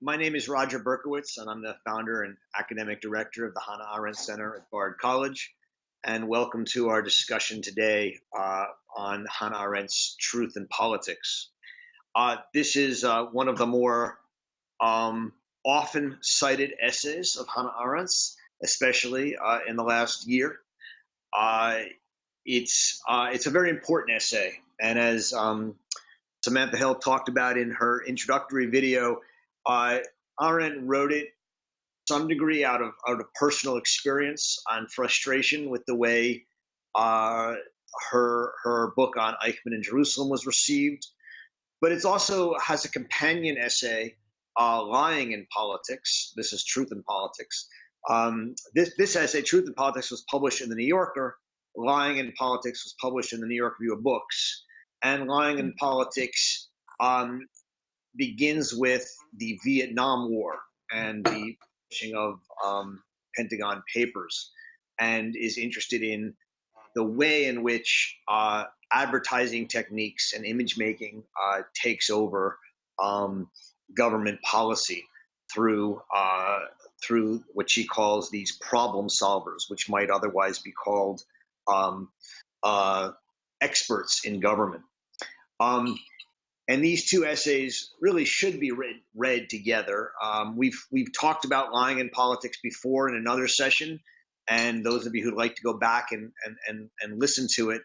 My name is Roger Berkowitz, and I'm the founder and academic director of the Hannah Arendt Center at Bard College. And welcome to our discussion today on Hannah Arendt's Truth and Politics. This is one of the more often cited essays of Hannah Arendt's, especially in the last year. It's a very important essay, and as Samantha Hill talked about in her introductory video, Arendt wrote it to some degree out of personal experience and frustration with the way her book on Eichmann in Jerusalem was received. But it also has a companion essay, Lying in Politics. This is Truth in Politics. This essay, Truth in Politics, was published in the New Yorker. Lying in Politics was published in the New York Review of Books. And Lying in Politics begins with the Vietnam War and the publishing of Pentagon Papers, and is interested in the way in which advertising techniques and image making takes over government policy through what she calls these problem solvers, which might otherwise be called experts in government. And these two essays really should be read together. We've talked about Lying in Politics before in another session, and those of you who'd like to go back and listen to it,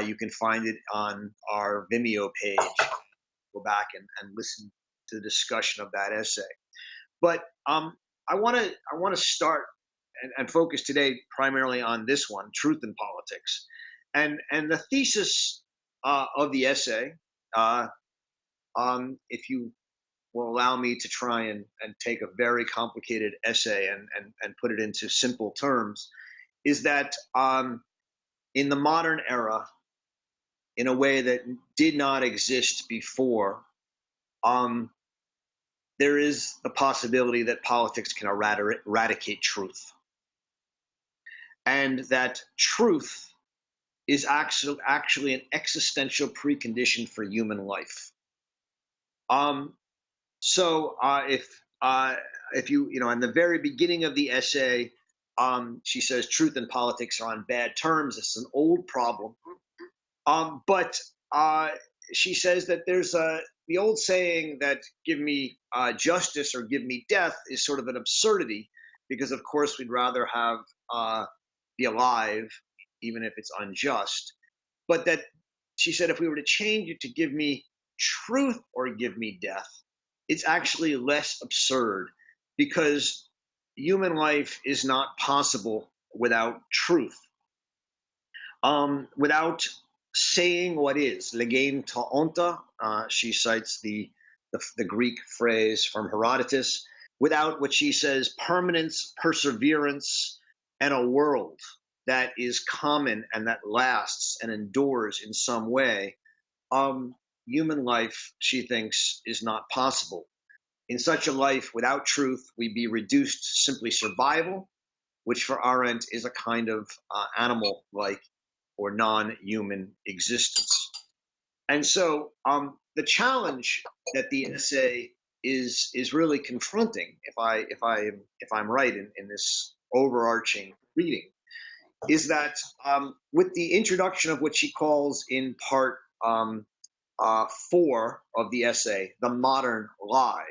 you can find it on our Vimeo page. Go back and listen to the discussion of that essay. But I want to start and focus today primarily on this one, Truth in Politics, and the thesis of the essay. If you will allow me to try and take a very complicated essay and put it into simple terms, is that in the modern era, in a way that did not exist before, there is the possibility that politics can eradicate truth. And that truth is actually an existential precondition for human life. So if you in the very beginning of the essay, she says truth and politics are on bad terms. It's an old problem. But she says that there's the old saying that give me justice or give me death is sort of an absurdity, because of course we'd rather have be alive, even if it's unjust. But that she said if we were to change it to give me truth or give me death, it's actually less absurd, because human life is not possible without truth, without saying what is, legein ta onta. She cites the Greek phrase from Herodotus, without what she says permanence, perseverance, and a world that is common and that lasts and endures in some way. Human life, she thinks, is not possible. In such a life, without truth, we'd be reduced to simply survival, which for Arendt is a kind of animal-like or non-human existence. And so the challenge that the essay is really confronting, if I'm right in this overarching reading, is that with the introduction of what she calls in part 4 of the essay, the modern lie,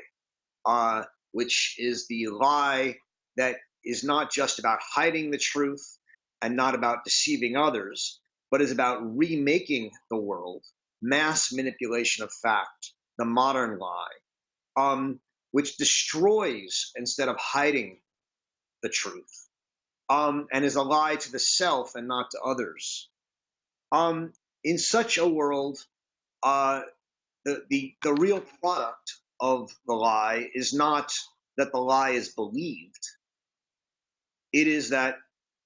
which is the lie that is not just about hiding the truth and not about deceiving others, but is about remaking the world, mass manipulation of fact, the modern lie, which destroys instead of hiding the truth, and is a lie to the self and not to others. In such a world, the real product of the lie is not that the lie is believed. It is that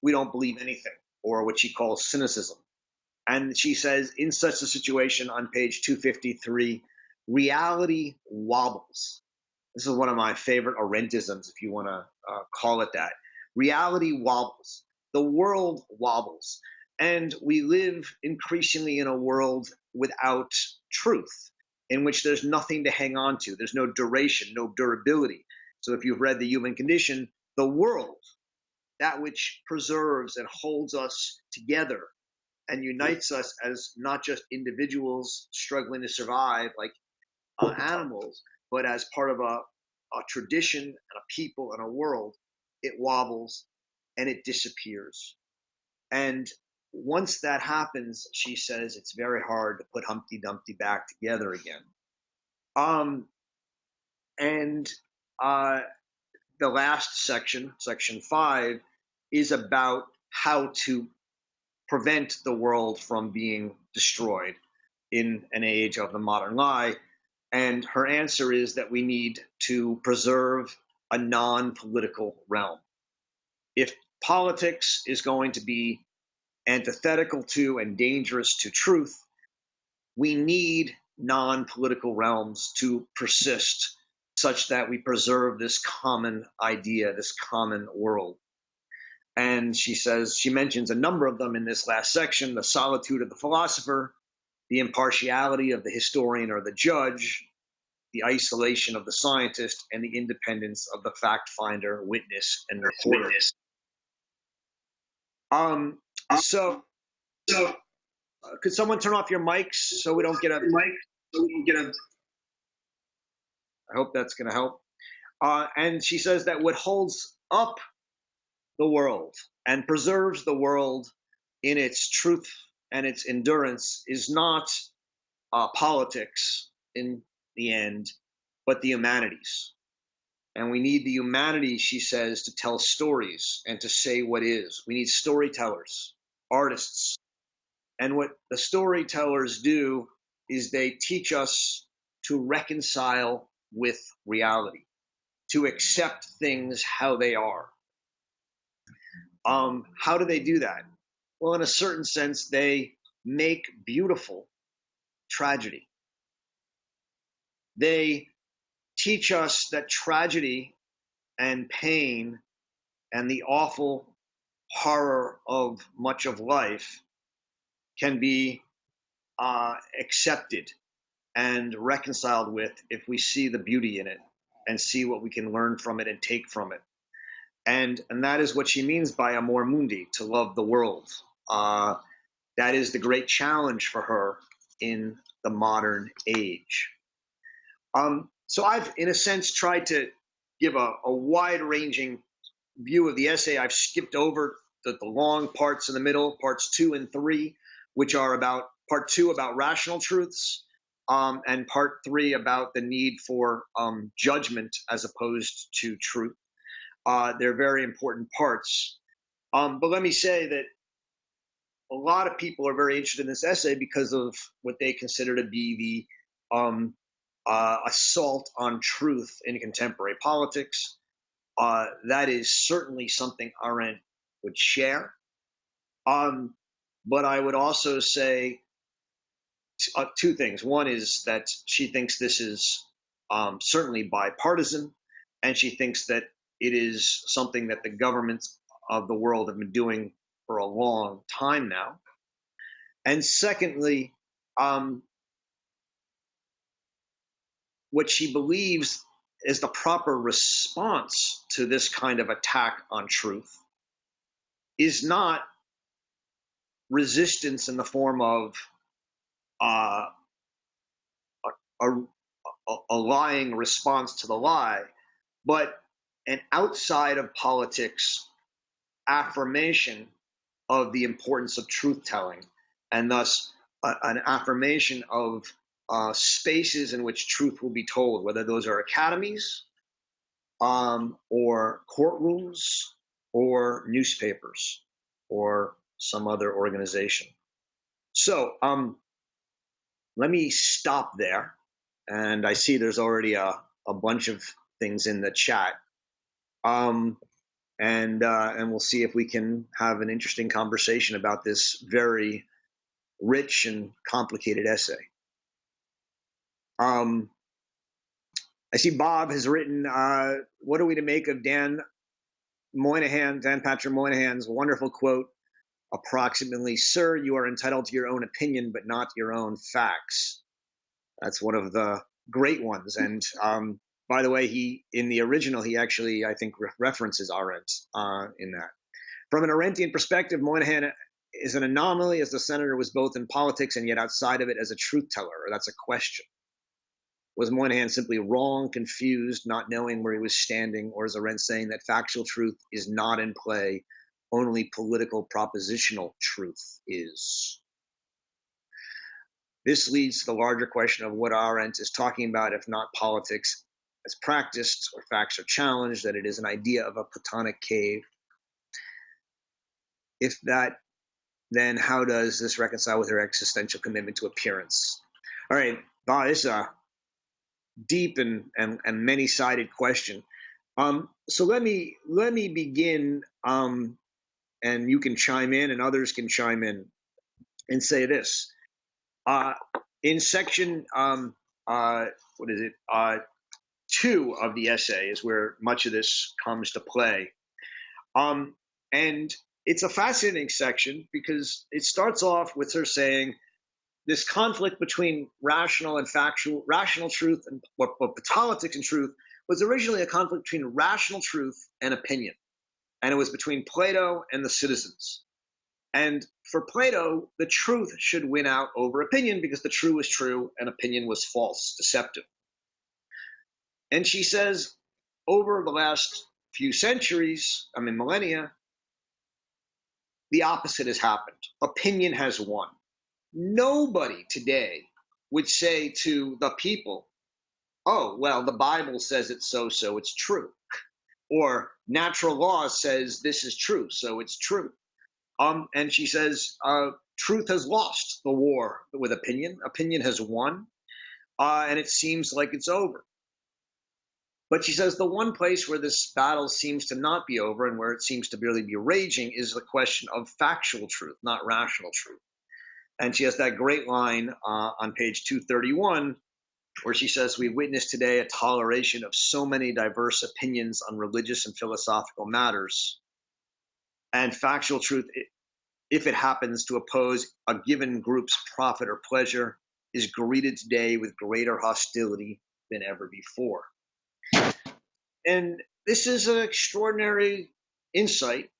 we don't believe anything, or what she calls cynicism. And she says, in such a situation on page 253, reality wobbles. This is one of my favorite Arendtisms, if you want to call it that. Reality wobbles. The world wobbles. And we live increasingly in a world without truth. in which there's nothing to hang on to. There's no duration, no durability. So if you've read The Human Condition, the world, that which preserves and holds us together and unites us as not just individuals struggling to survive like animals, but as part of a tradition and a people and a world, it wobbles and it disappears. And once that happens, she says it's very hard to put Humpty Dumpty back together again. And the last section, section 5, is about how to prevent the world from being destroyed in an age of the modern lie. And her answer is that we need to preserve a non-political realm. If politics is going to be antithetical to and dangerous to truth, we need non-political realms to persist such that we preserve this common idea, this common world. And she mentions a number of them in this last section: the solitude of the philosopher, the impartiality of the historian or the judge, the isolation of the scientist, and the independence of the fact finder, witness, and reporter. So could someone turn off your mics so we don't get a I hope that's going to help. And she says that what holds up the world and preserves the world in its truth and its endurance is not politics in the end, but the humanities. And we need the humanities, she says, to tell stories and to say what is. We need storytellers, artists. And what the storytellers do is they teach us to reconcile with reality, to accept things how they are. How do they do that? Well, in a certain sense, they make beautiful tragedy. They teach us that tragedy and pain and the awful horror of much of life can be accepted and reconciled with if we see the beauty in it and see what we can learn from it and take from it. And that is what she means by amor mundi, to love the world. That is the great challenge for her in the modern age. So I've, in a sense, tried to give a wide-ranging view of the essay. I've skipped over the long parts in the middle, parts 2 and 3, which are about part 2 about rational truths, and part 3 about the need for judgment as opposed to truth. They're very important parts. But let me say that a lot of people are very interested in this essay because of what they consider to be the assault on truth in contemporary politics. That is certainly something Arendt would share. But I would also say two things. One is that she thinks this is certainly bipartisan, and she thinks that it is something that the governments of the world have been doing for a long time now. And secondly, what she believes is the proper response to this kind of attack on truth is not resistance in the form of a lying response to the lie, but an outside of politics affirmation of the importance of truth-telling, and thus an affirmation of spaces in which truth will be told, whether those are academies or courtrooms or newspapers or some other organization. So let me stop there. And I see there's already a bunch of things in the chat. And we'll see if we can have an interesting conversation about this very rich and complicated essay. I see Bob has written, what are we to make of Dan Patrick Moynihan's wonderful quote, approximately, "Sir, you are entitled to your own opinion, but not your own facts." That's one of the great ones. And by the way, in the original, he actually, I think, references Arendt in that. From an Arendtian perspective, Moynihan is an anomaly, as the senator was both in politics and yet outside of it as a truth teller. Or that's a question. Was Moynihan simply wrong, confused, not knowing where he was standing, or is Arendt saying that factual truth is not in play, only political propositional truth is? This leads to the larger question of what Arendt is talking about, if not politics as practiced or facts are challenged, that it is an idea of a Platonic cave. If that, then how does this reconcile with her existential commitment to appearance? All right, Bob, this is a deep and many-sided question. So let me begin, and you can chime in, and others can chime in, and say this. In section, what is it? 2 of the essay is where much of this comes to play. And it's a fascinating section because it starts off with her saying this conflict between rational truth and politics and truth was originally a conflict between rational truth and opinion. And it was between Plato and the citizens. And for Plato, the truth should win out over opinion because the true was true and opinion was false, deceptive. And she says, over the last few centuries, millennia, the opposite has happened. Opinion has won. Nobody today would say to the people, oh, well, the Bible says it's so it's true. Or natural law says this is true, so it's true. And she says, truth has lost the war with opinion. Opinion has won, and it seems like it's over. But she says the one place where this battle seems to not be over and where it seems to really be raging is the question of factual truth, not rational truth. And she has that great line on page 231 where she says, we witness today a toleration of so many diverse opinions on religious and philosophical matters. And factual truth, if it happens to oppose a given group's profit or pleasure, is greeted today with greater hostility than ever before. And this is an extraordinary insight.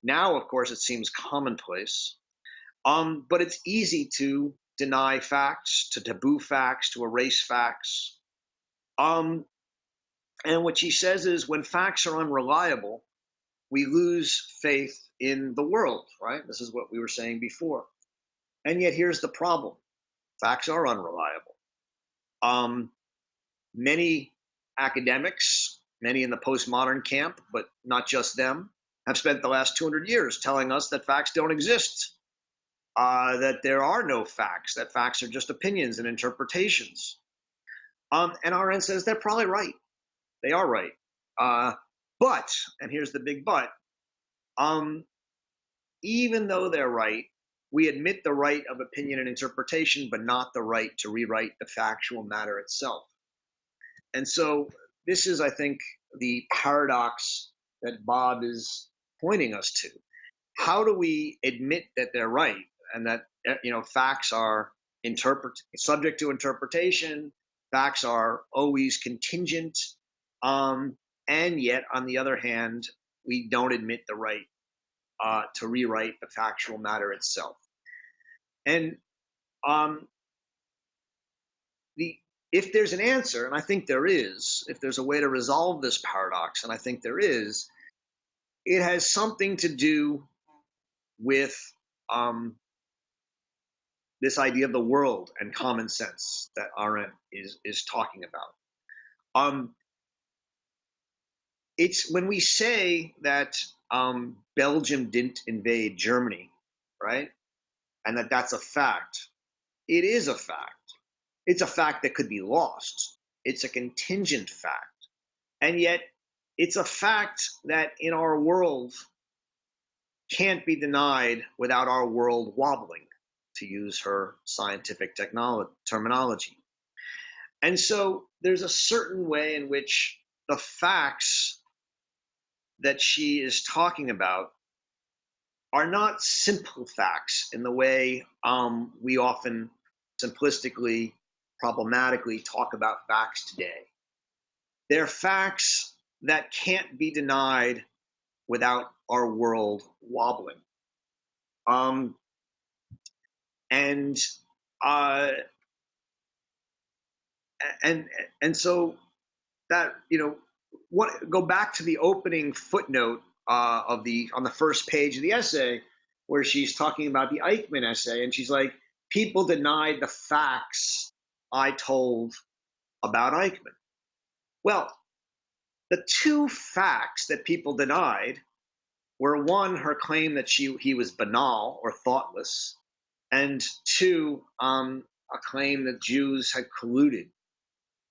Now, of course, it seems commonplace. But it's easy to deny facts, to taboo facts, to erase facts. And what she says is when facts are unreliable, we lose faith in the world, right? This is what we were saying before. And yet here's the problem. Facts are unreliable. Many academics, many in the postmodern camp, but not just them, have spent the last 200 years telling us that facts don't exist, that there are no facts, that facts are just opinions and interpretations. And Arendt says they're probably right. They are right. But, and here's the big but, even though they're right, we admit the right of opinion and interpretation, but not the right to rewrite the factual matter itself. And so this is, I think, the paradox that Bob is pointing us to. How do we admit that they're right and that, facts are subject to interpretation, facts are always contingent, and yet, on the other hand, we don't admit the right to rewrite the factual matter itself. And if there's an answer, and I think there is, if there's a way to resolve this paradox, and I think there is, it has something to do with this idea of the world and common sense that Arendt is talking about. It's when we say that Belgium didn't invade Germany, right? And that's a fact. It is a fact. It's a fact that could be lost. It's a contingent fact. And yet it's a fact that in our world can't be denied without our world wobbling, to use her scientific terminology. And so there's a certain way in which the facts that she is talking about are not simple facts in the way we often simplistically problematically talk about facts today. They're facts that can't be denied without our world wobbling. Um, and uh, and and so that, go back to the opening footnote on the first page of the essay, where she's talking about the Eichmann essay, and she's like, people denied the facts I told about Eichmann. Well, the two facts that people denied were, one, her claim that he was banal or thoughtless, and two, a claim that Jews had colluded.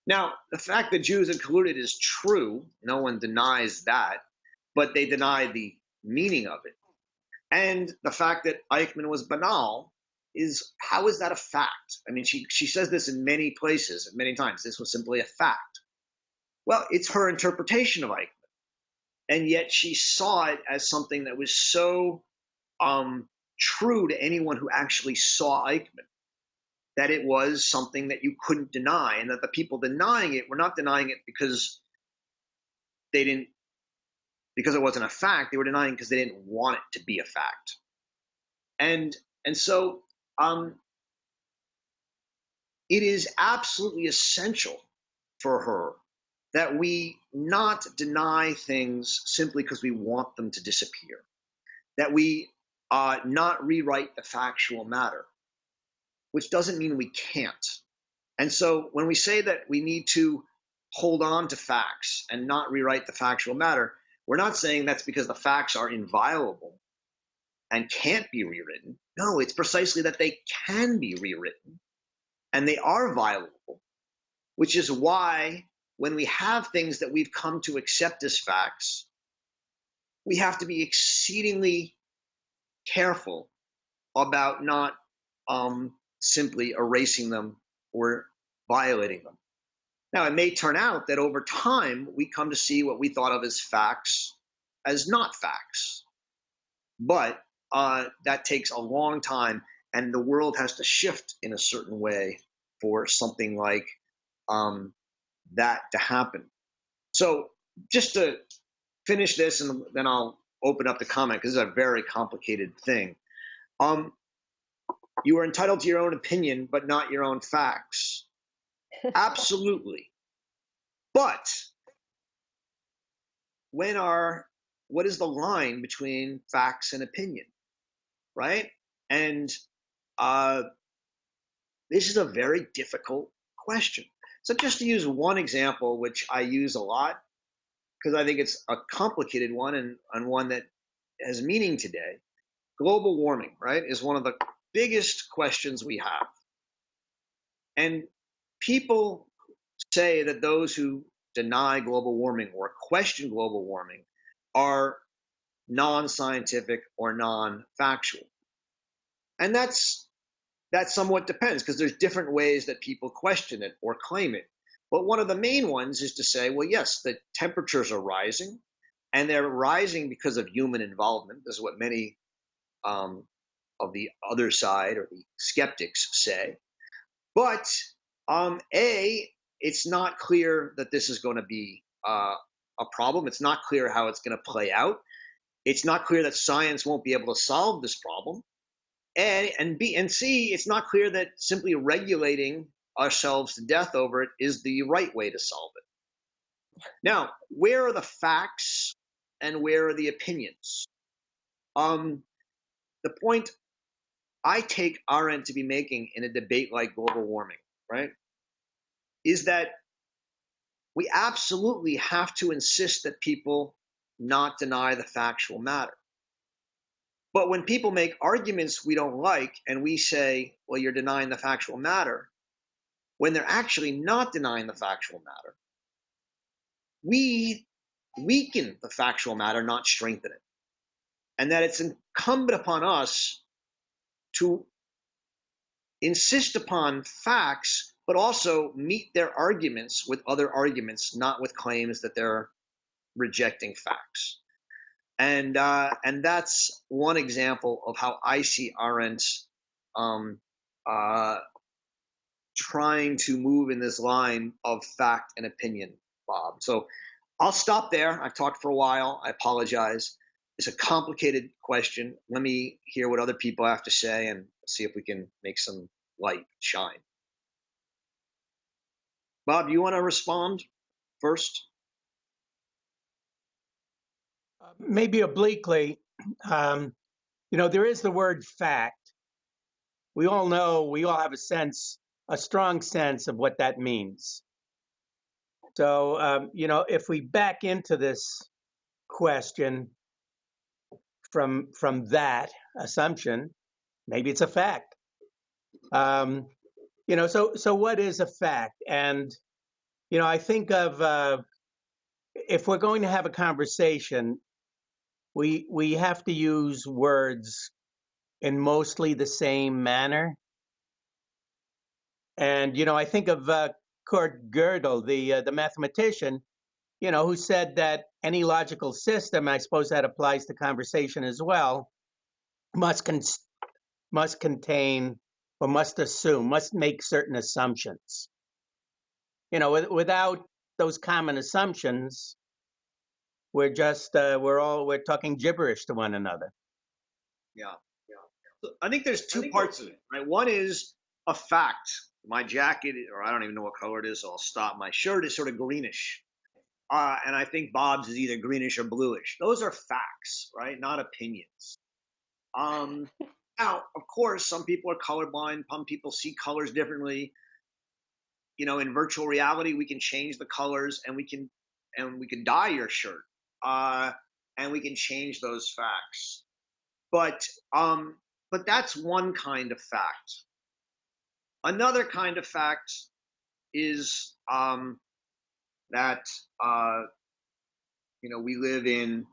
Now, the fact that Jews had colluded is true. No one denies that, but they denied the meaning of it. And the fact that Eichmann was banal how is that a fact? I mean, she says this in many places, many times. This was simply a fact. Well, it's her interpretation of Eichmann. And yet she saw it as something that was so true to anyone who actually saw Eichmann, that it was something that you couldn't deny, and that the people denying it were not denying it because it wasn't a fact. They were denying because they didn't want it to be a fact. And so it is absolutely essential for her that we not deny things simply because we want them to disappear, that we not rewrite the factual matter, which doesn't mean we can't. And so when we say that we need to hold on to facts and not rewrite the factual matter, we're not saying that's because the facts are inviolable and can't be rewritten. No, it's precisely that they can be rewritten and they are violable, which is why when we have things that we've come to accept as facts, we have to be exceedingly careful about not simply erasing them or violating them. Now, it may turn out that over time we come to see what we thought of as facts as not facts, but that takes a long time, and the world has to shift in a certain way for something like that to happen. So just to finish this, and then I'll open up the comment, because this is a very complicated thing. You are entitled to your own opinion, but not your own facts. Absolutely. But what is the line between facts and opinion, right? And this is a very difficult question. So just to use one example, which I use a lot, because I think it's a complicated one and one that has meaning today. Global warming, right, is one of the biggest questions we have. And people say that those who deny global warming or question global warming are non-scientific or non-factual. And that somewhat depends, because there's different ways that people question it or claim it. But one of the main ones is to say, well, yes, the temperatures are rising, and they're rising because of human involvement. This is what many of the other side or the skeptics say. But it's not clear that this is going to be a problem. It's not clear how it's going to play out. It's not clear that science won't be able to solve this problem. And C, it's not clear that simply regulating ourselves to death over it is the right way to solve it. Now, where are the facts and where are the opinions? The point I take Arendt to be making in a debate like global warming, right, is that we absolutely have to insist that people not deny the factual matter. But when people make arguments we don't like and we say, well, you're denying the factual matter, when they're actually not denying the factual matter, we weaken the factual matter, not strengthen it. And that it's incumbent upon us to insist upon facts, but also meet their arguments with other arguments, not with claims that they're rejecting facts. And that's one example of how I see Arendt's trying to move in this line of fact and opinion, Bob. So I'll stop there. I've talked for a while. I apologize. It's a complicated question. Let me hear what other people have to say and see if we can make some light shine. Bob, you want to respond first? Maybe obliquely. There is the word fact. We all know, we all have a strong sense of what that means. So, if we back into this question from that assumption, maybe it's a fact. So what is a fact? And I think of if we're going to have a conversation, we have to use words in mostly the same manner. And I think of Kurt Gödel, the mathematician, who said that any logical system, I suppose that applies to conversation as well, must contain or must make certain assumptions. Without those common assumptions, we're talking gibberish to one another. Yeah. So I think there's two parts of it, right? One is a fact. My jacket, or I don't even know what color it is, so I'll stop. My shirt is sort of greenish. And I think Bob's is either greenish or bluish. Those are facts, right? Not opinions. Now, of course, some people are colorblind. Some people see colors differently. In virtual reality, we can change the colors, and we can dye your shirt, and we can change those facts. But that's one kind of fact. Another kind of fact is that we live in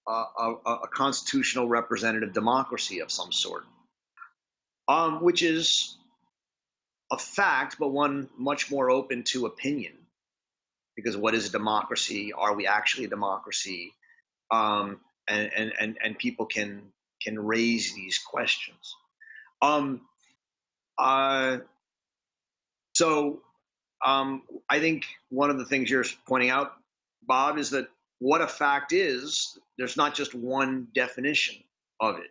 a constitutional representative democracy of some sort, which is a fact, but one much more open to opinion. Because what is a democracy? Are we actually a democracy? And people can raise these questions. So I think one of the things you're pointing out, Bob, is that what a fact is, there's not just one definition of it.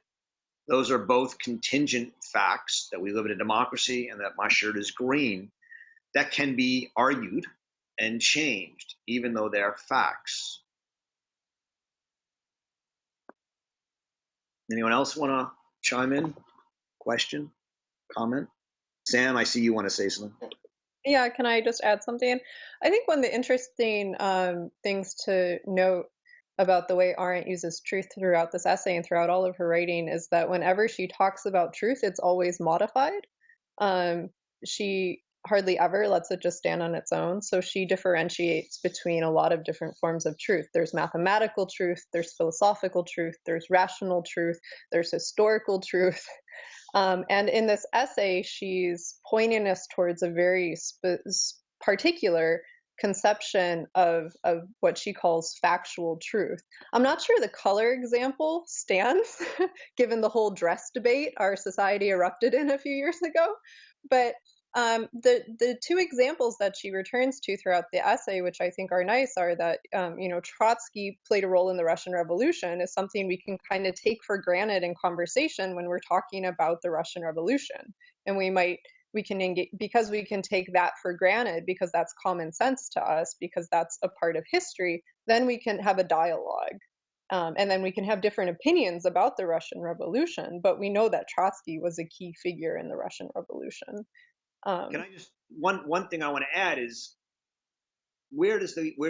Those are both contingent facts, that we live in a democracy and that my shirt is green, that can be argued and changed, even though they're facts. Anyone else want to chime in? Question? Comment? Sam, I see you want to say something. Yeah, can I just add something? I think one of the interesting things to note about the way Arendt uses truth throughout this essay and throughout all of her writing is that whenever she talks about truth, it's always modified. She hardly ever lets it just stand on its own. So she differentiates between a lot of different forms of truth. There's mathematical truth, there's philosophical truth, there's rational truth, there's historical truth. And in this essay, she's pointing us towards a very particular conception of what she calls factual truth. I'm not sure the color example stands, given the whole dress debate our society erupted in a few years ago. But the two examples that she returns to throughout the essay, which I think are nice, are that Trotsky played a role in the Russian Revolution, is something we can kind of take for granted in conversation when we're talking about the Russian Revolution, and we can engage because we can take that for granted because that's common sense to us, because that's a part of history. Then we can have a dialogue. And then we can have different opinions about the Russian Revolution, but we know that Trotsky was a key figure in the Russian Revolution. Can I just one thing I want to add is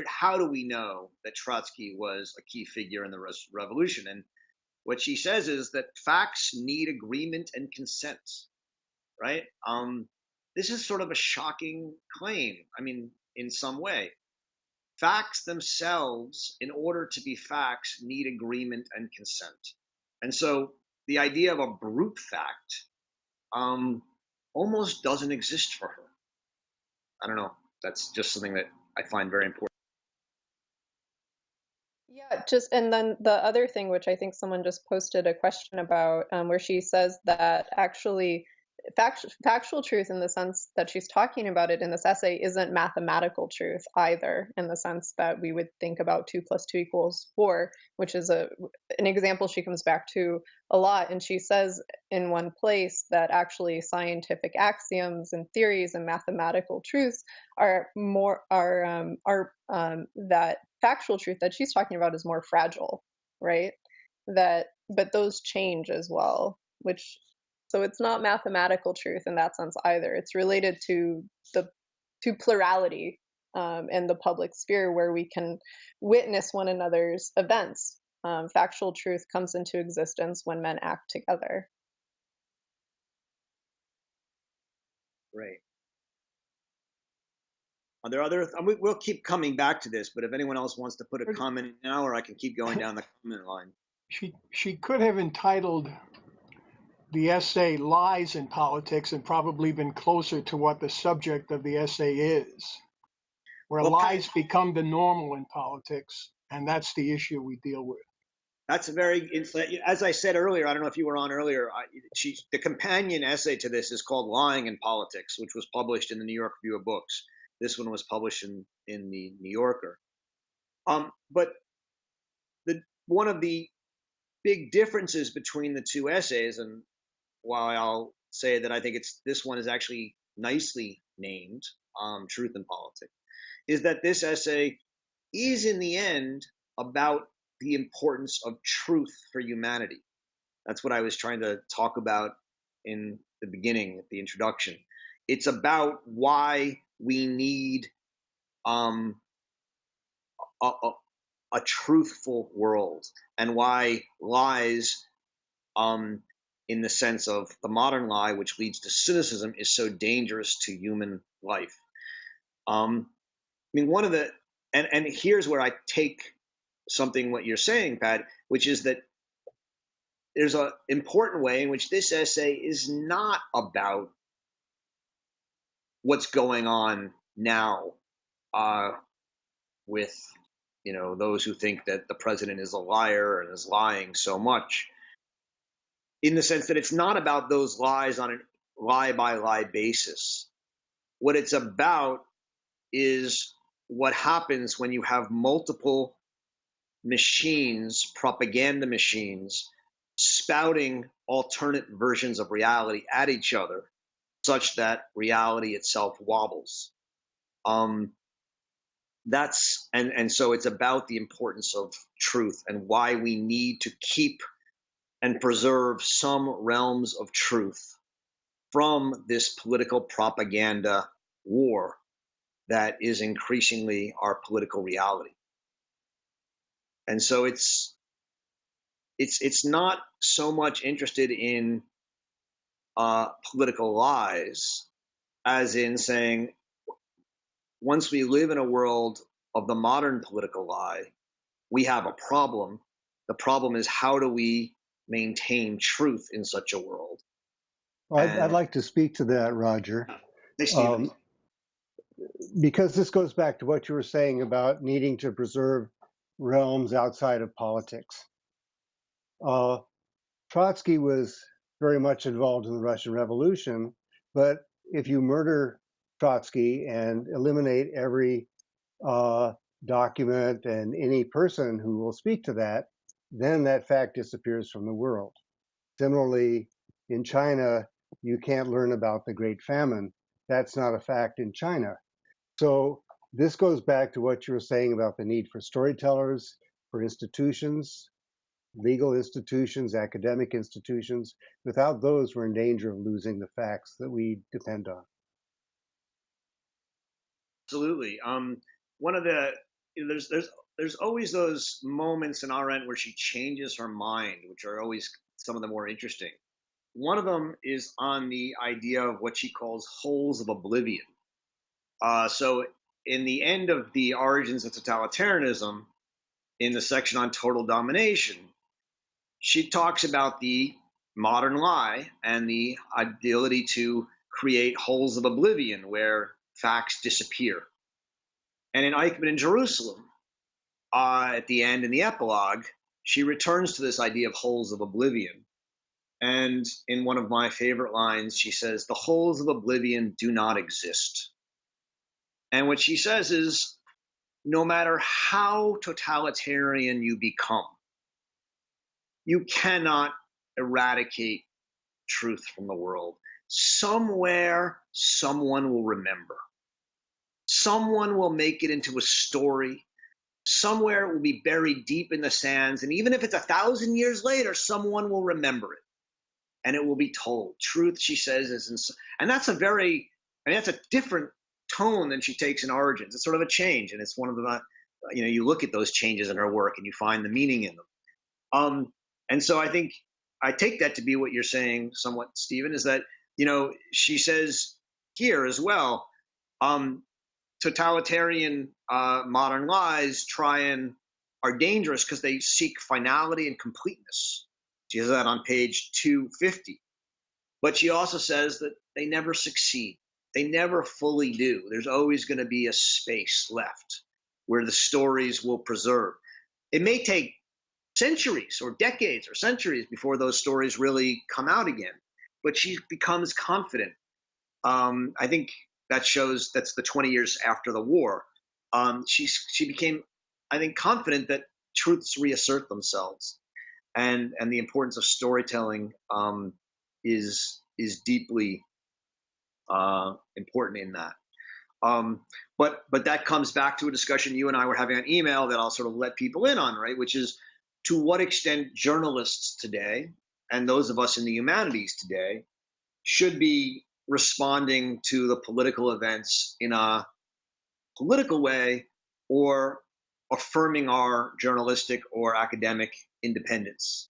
how do we know that Trotsky was a key figure in the revolution? And what she says is that facts need agreement and consent, right? This is sort of a shocking claim. I mean, in some way, facts themselves, in order to be facts, need agreement and consent. And so the idea of a brute fact almost doesn't exist for her. I don't know. That's just something that I find very important. Yeah, and then the other thing, which I think someone just posted a question about, where she says that actually factual truth in the sense that she's talking about it in this essay isn't mathematical truth either, in the sense that we would think about 2 + 2 = 4, which is an example she comes back to a lot. And she says in one place that actually scientific axioms and theories and mathematical truths are that factual truth that she's talking about is more fragile, right? But those change as well, so it's not mathematical truth in that sense either. It's related to plurality and the public sphere, where we can witness one another's events. Factual truth comes into existence when men act together. Great. Are there other? We'll keep coming back to this, but if anyone else wants to put a comment in now, or I can keep going down the comment line. She could have entitled the essay "Lies in Politics" and probably been closer to what the subject of the essay is, where lies become the normal in politics, and that's the issue we deal with. That's a very, as I said earlier, I don't know if you were on earlier, the companion essay to this is called Lying in Politics, which was published in the New York Review of Books. This one was published in the New Yorker. But one of the big differences between the two essays, and while I'll say that I think this one is actually nicely named, Truth in Politics, is that this essay is in the end about the importance of truth for humanity. That's what I was trying to talk about in the beginning, at the introduction. It's about why we need a truthful world, and why lies, in the sense of the modern lie, which leads to cynicism, is so dangerous to human life. One of the, and here's where I take something what you're saying, Pat, which is that there's an important way in which this essay is not about what's going on now with those who think that the president is a liar and is lying so much, in the sense that it's not about those lies on a lie by lie basis. What it's about is what happens when you have multiple machines, propaganda machines, spouting alternate versions of reality at each other, such that reality itself wobbles. So it's about the importance of truth and why we need to keep and preserve some realms of truth from this political propaganda war that is increasingly our political reality. And so it's not so much interested in political lies as in saying, once we live in a world of the modern political lie, we have a problem. The problem is, how do we maintain truth in such a world? Well, I'd like to speak to that, Roger. Hey, Stephen. Because this goes back to what you were saying about needing to preserve realms outside of politics. Trotsky was very much involved in the Russian Revolution, but if you murder Trotsky and eliminate every document and any person who will speak to that, then that fact disappears from the world. Similarly, in China, you can't learn about the Great Famine. That's not a fact in China. So this goes back to what you were saying about the need for storytellers, for institutions, legal institutions, academic institutions. Without those, we're in danger of losing the facts that we depend on. Absolutely. One of the there's always those moments in Arendt where she changes her mind, which are always some of the more interesting. One of them is on the idea of what she calls holes of oblivion. So in the end of the Origins of Totalitarianism, in the section on total domination, she talks about the modern lie and the ability to create holes of oblivion where facts disappear. And in Eichmann in Jerusalem, at the end, in the epilogue, she returns to this idea of holes of oblivion. And in one of my favorite lines, she says, "The holes of oblivion do not exist." And what she says is, no matter how totalitarian you become, you cannot eradicate truth from the world. Somewhere, someone will remember. Someone will make it into a story. Somewhere it will be buried deep in the sands. And even if it's 1,000 years later, someone will remember it. And it will be told. Truth, she says, and that's that's a different tone than she takes in Origins. It's sort of a change. And it's one of the, you look at those changes in her work and you find the meaning in them. And so I think I take that to be what you're saying somewhat, Stephen, is that, she says here as well, totalitarian modern lies are dangerous because they seek finality and completeness. She has that on page 250. But she also says that they never succeed. They never fully do. There's always going to be a space left where the stories will preserve. It may take centuries or decades or centuries before those stories really come out again, but she becomes confident. I think that's the 20 years after the war. She became, I think, confident that truths reassert themselves, and the importance of storytelling is deeply important in that. But that comes back to a discussion you and I were having on email that I'll sort of let people in on, right? Which is, to what extent journalists today, and those of us in the humanities today, should be responding to the political events in a political way, or affirming our journalistic or academic independence.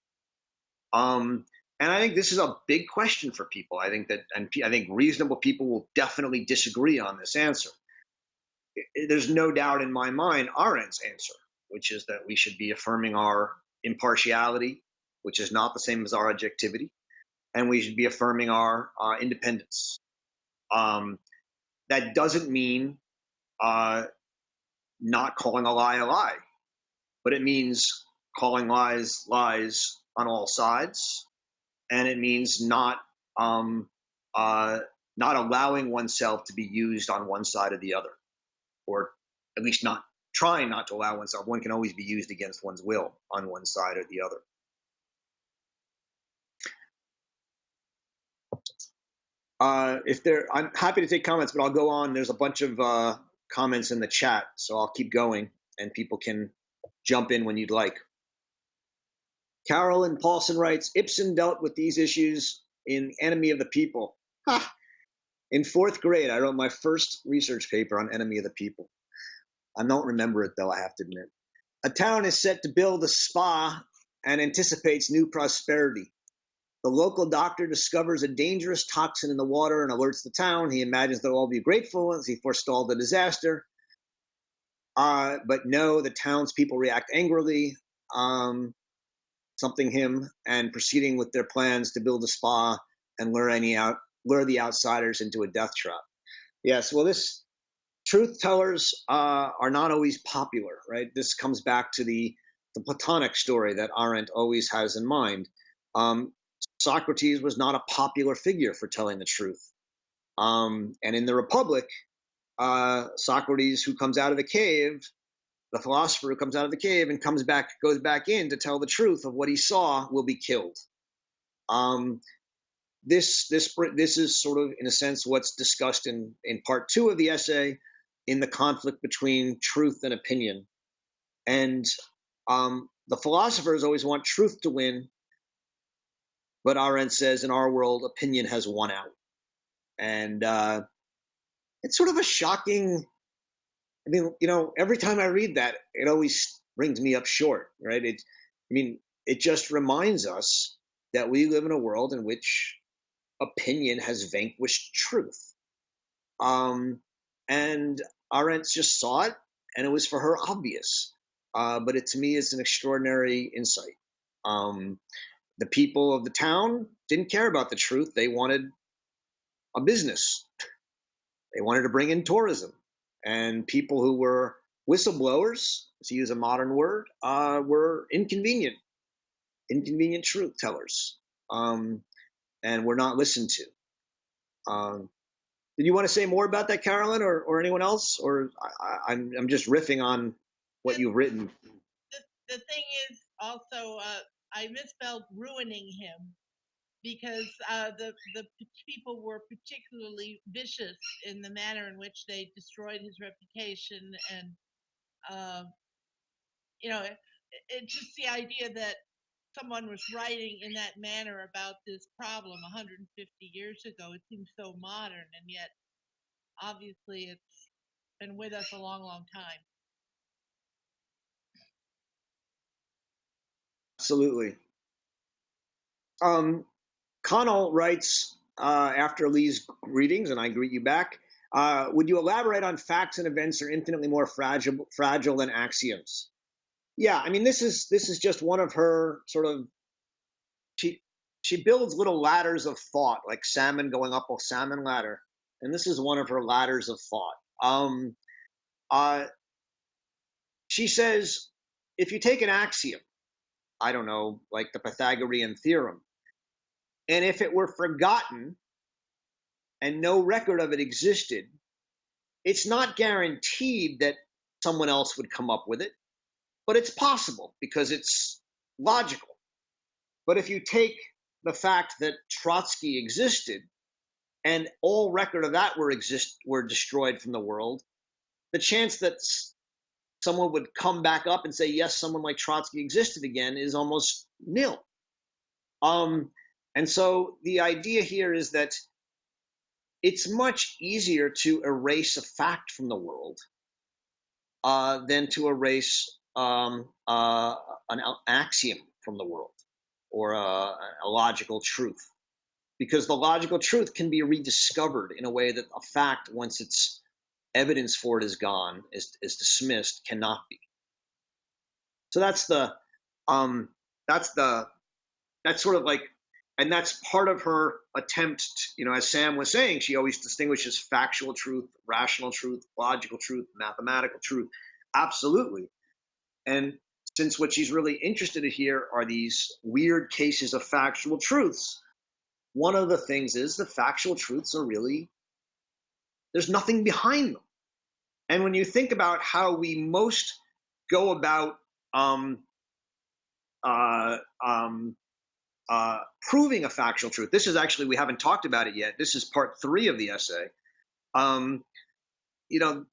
And I think this is a big question for people. I think reasonable people will definitely disagree on this answer. There's no doubt in my mind Arendt's answer, which is that we should be affirming our impartiality, which is not the same as our objectivity, and we should be affirming our independence. That doesn't mean not calling a lie, but it means calling lies on all sides, and it means not allowing oneself to be used on one side or the other, or at least not trying not to allow oneself. One can always be used against one's will on one side or the other. I'm happy to take comments, but I'll go on. There's a bunch of comments in the chat, so I'll keep going, and people can jump in when you'd like. Carolyn Paulson writes, Ibsen dealt with these issues in Enemy of the People. Ha! In 4th grade, I wrote my first research paper on Enemy of the People. I don't remember it, though, I have to admit. A town is set to build a spa and anticipates new prosperity. The local doctor discovers a dangerous toxin in the water and alerts the town. He imagines they'll all be grateful as he forestalled the disaster. But no, the townspeople react angrily, and proceeding with their plans to build a spa and lure the outsiders into a death trap. Yes, well, truth tellers are not always popular, right? This comes back to the Platonic story that Arendt always has in mind. Socrates was not a popular figure for telling the truth. And in the Republic, Socrates, who comes out of the cave, the philosopher who comes out of the cave and goes back in to tell the truth of what he saw, will be killed. This is sort of, in a sense, what's discussed in part 2 of the essay, in the conflict between truth and opinion. And the philosophers always want truth to win, but Arendt says, in our world, opinion has won out. And it's sort of a shocking, every time I read that, it always brings me up short, right? It just reminds us that we live in a world in which opinion has vanquished truth. And Arendt just saw it, and it was for her obvious. But to me, it's an extraordinary insight. The people of the town didn't care about the truth. They wanted a business. They wanted to bring in tourism. And people who were whistleblowers, to use a modern word, were inconvenient truth tellers. and we're not listened to. Did you want to say more about that, Carolyn, or anyone else? Or I'm just riffing on what you've written. The thing is also, I misspelled ruining him, because the people were particularly vicious in the manner in which they destroyed his reputation, and it's just the idea that someone was writing in that manner about this problem 150 years ago. It seems so modern, and yet obviously it's been with us a long, long time. Absolutely. Connell writes after Lee's greetings, and I greet you back. Would you elaborate on facts and events are infinitely more fragile than axioms? Yeah, I mean, this is just one of her sort of, she builds little ladders of thought, like salmon going up a salmon ladder, and this is one of her ladders of thought. She says, if you take an axiom, I don't know, like the Pythagorean theorem, and if it were forgotten and no record of it existed, it's not guaranteed that someone else would come up with it, but it's possible because it's logical. But if you take the fact that Trotsky existed and all record of that were destroyed from the world, the chance that someone would come back up and say, yes, someone like Trotsky existed again is almost nil. And so the idea here is that it's much easier to erase a fact from the world than to erase an axiom from the world, or a logical truth. Because the logical truth can be rediscovered in a way that a fact, once its evidence for it is gone, is dismissed, cannot be. So that's sort of like, and that's part of her attempt, as Sam was saying, she always distinguishes factual truth, rational truth, logical truth, mathematical truth. Absolutely. And since what she's really interested in here are these weird cases of factual truths, one of the things is the factual truths are really, there's nothing behind them. And when you think about how we most go about proving a factual truth, this is actually, we haven't talked about it yet. This is part 3 of the essay.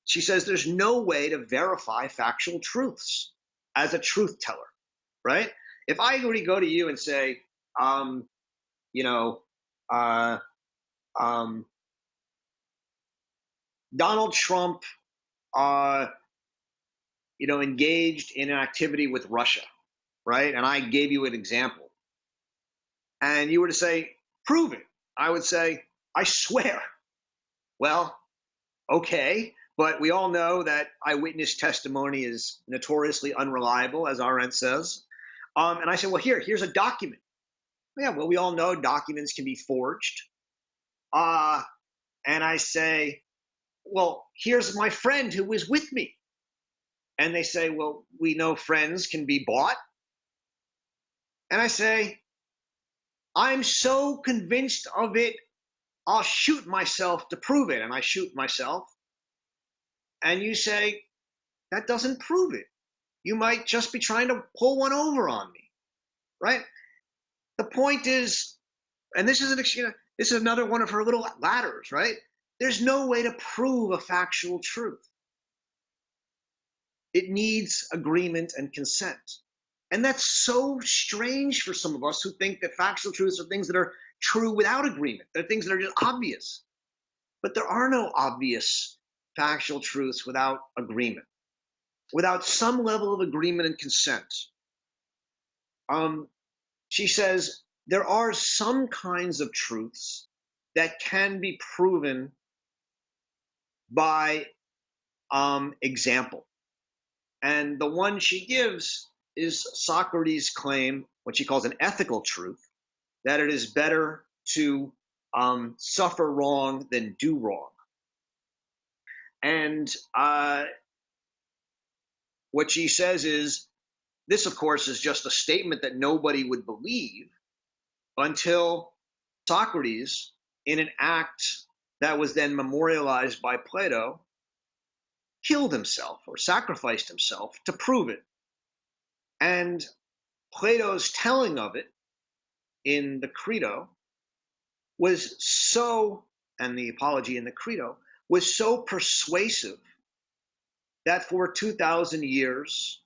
She says there's no way to verify factual truths as a truth teller, right? If I were to go to you and say, Donald Trump, engaged in an activity with Russia, right? And I gave you an example. And you were to say, prove it. I would say, I swear. Well, okay, but we all know that eyewitness testimony is notoriously unreliable, as Arendt says. And I said, well, here's a document. Yeah, well, we all know documents can be forged. And I say, well, here's my friend who was with me. And they say, well, we know friends can be bought. And I say, I'm so convinced of it, I'll shoot myself to prove it. And I shoot myself. And you say, that doesn't prove it. You might just be trying to pull one over on me, right? The point is, and this is another one of her little ladders, right? There's no way to prove a factual truth. It needs agreement and consent. And that's so strange for some of us who think that factual truths are things that are true without agreement. They're things that are just obvious. But there are no obvious factual truths without agreement, without some level of agreement and consent. She says there are some kinds of truths that can be proven by example. And the one she gives is Socrates' claim, what she calls an ethical truth, that it is better to suffer wrong than do wrong. And what she says is, this, of course, is just a statement that nobody would believe until Socrates, in an act that was then memorialized by Plato, killed himself or sacrificed himself to prove it. And Plato's telling of it in the Credo was so, and the Apology in the Credo, was so persuasive that for 2,000 years,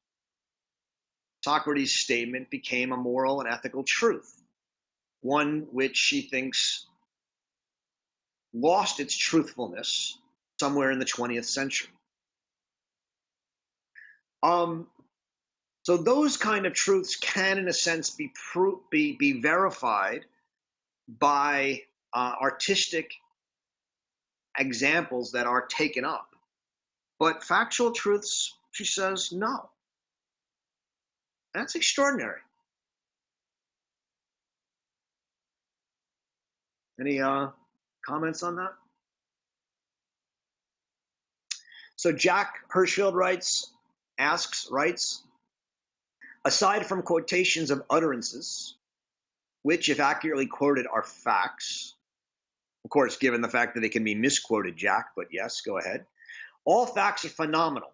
Socrates' statement became a moral and ethical truth, one which she thinks lost its truthfulness somewhere in the 20th century. So those kind of truths can, in a sense, be verified by artistic examples that are taken up. But factual truths, she says, no. That's extraordinary. Any comments on that? So Jack Hirschfield writes, aside from quotations of utterances, which, if accurately quoted, are facts, of course, given the fact that they can be misquoted, Jack, but yes, go ahead. All facts are phenomenal.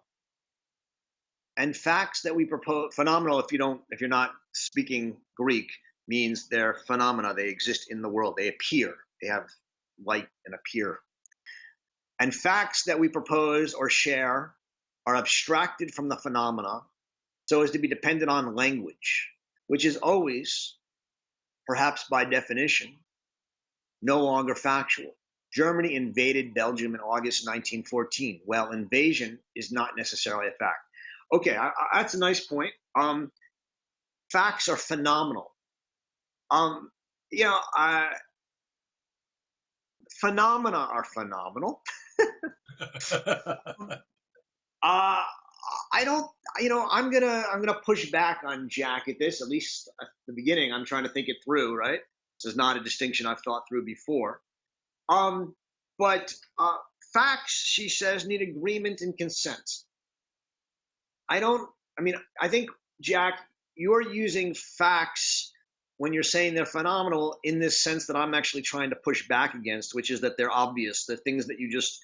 And facts that we propose, phenomenal, if you're not speaking Greek, means they're phenomena. They exist in the world. They appear. They have light and appear. And facts that we propose or share are abstracted from the phenomena so as to be dependent on language, which is always, perhaps by definition, no longer factual. Germany invaded Belgium in August 1914. Well, invasion is not necessarily a fact. Okay, that's a nice point. Facts are phenomenal. Phenomena are phenomenal. I don't, I'm gonna push back on Jack at this. At least at the beginning, I'm trying to think it through. Right, this is not a distinction I've thought through before. But facts, she says, need agreement and consent. I think, Jack, you're using facts when you're saying they're phenomenal in this sense that I'm actually trying to push back against, which is that they're obvious, the things that you just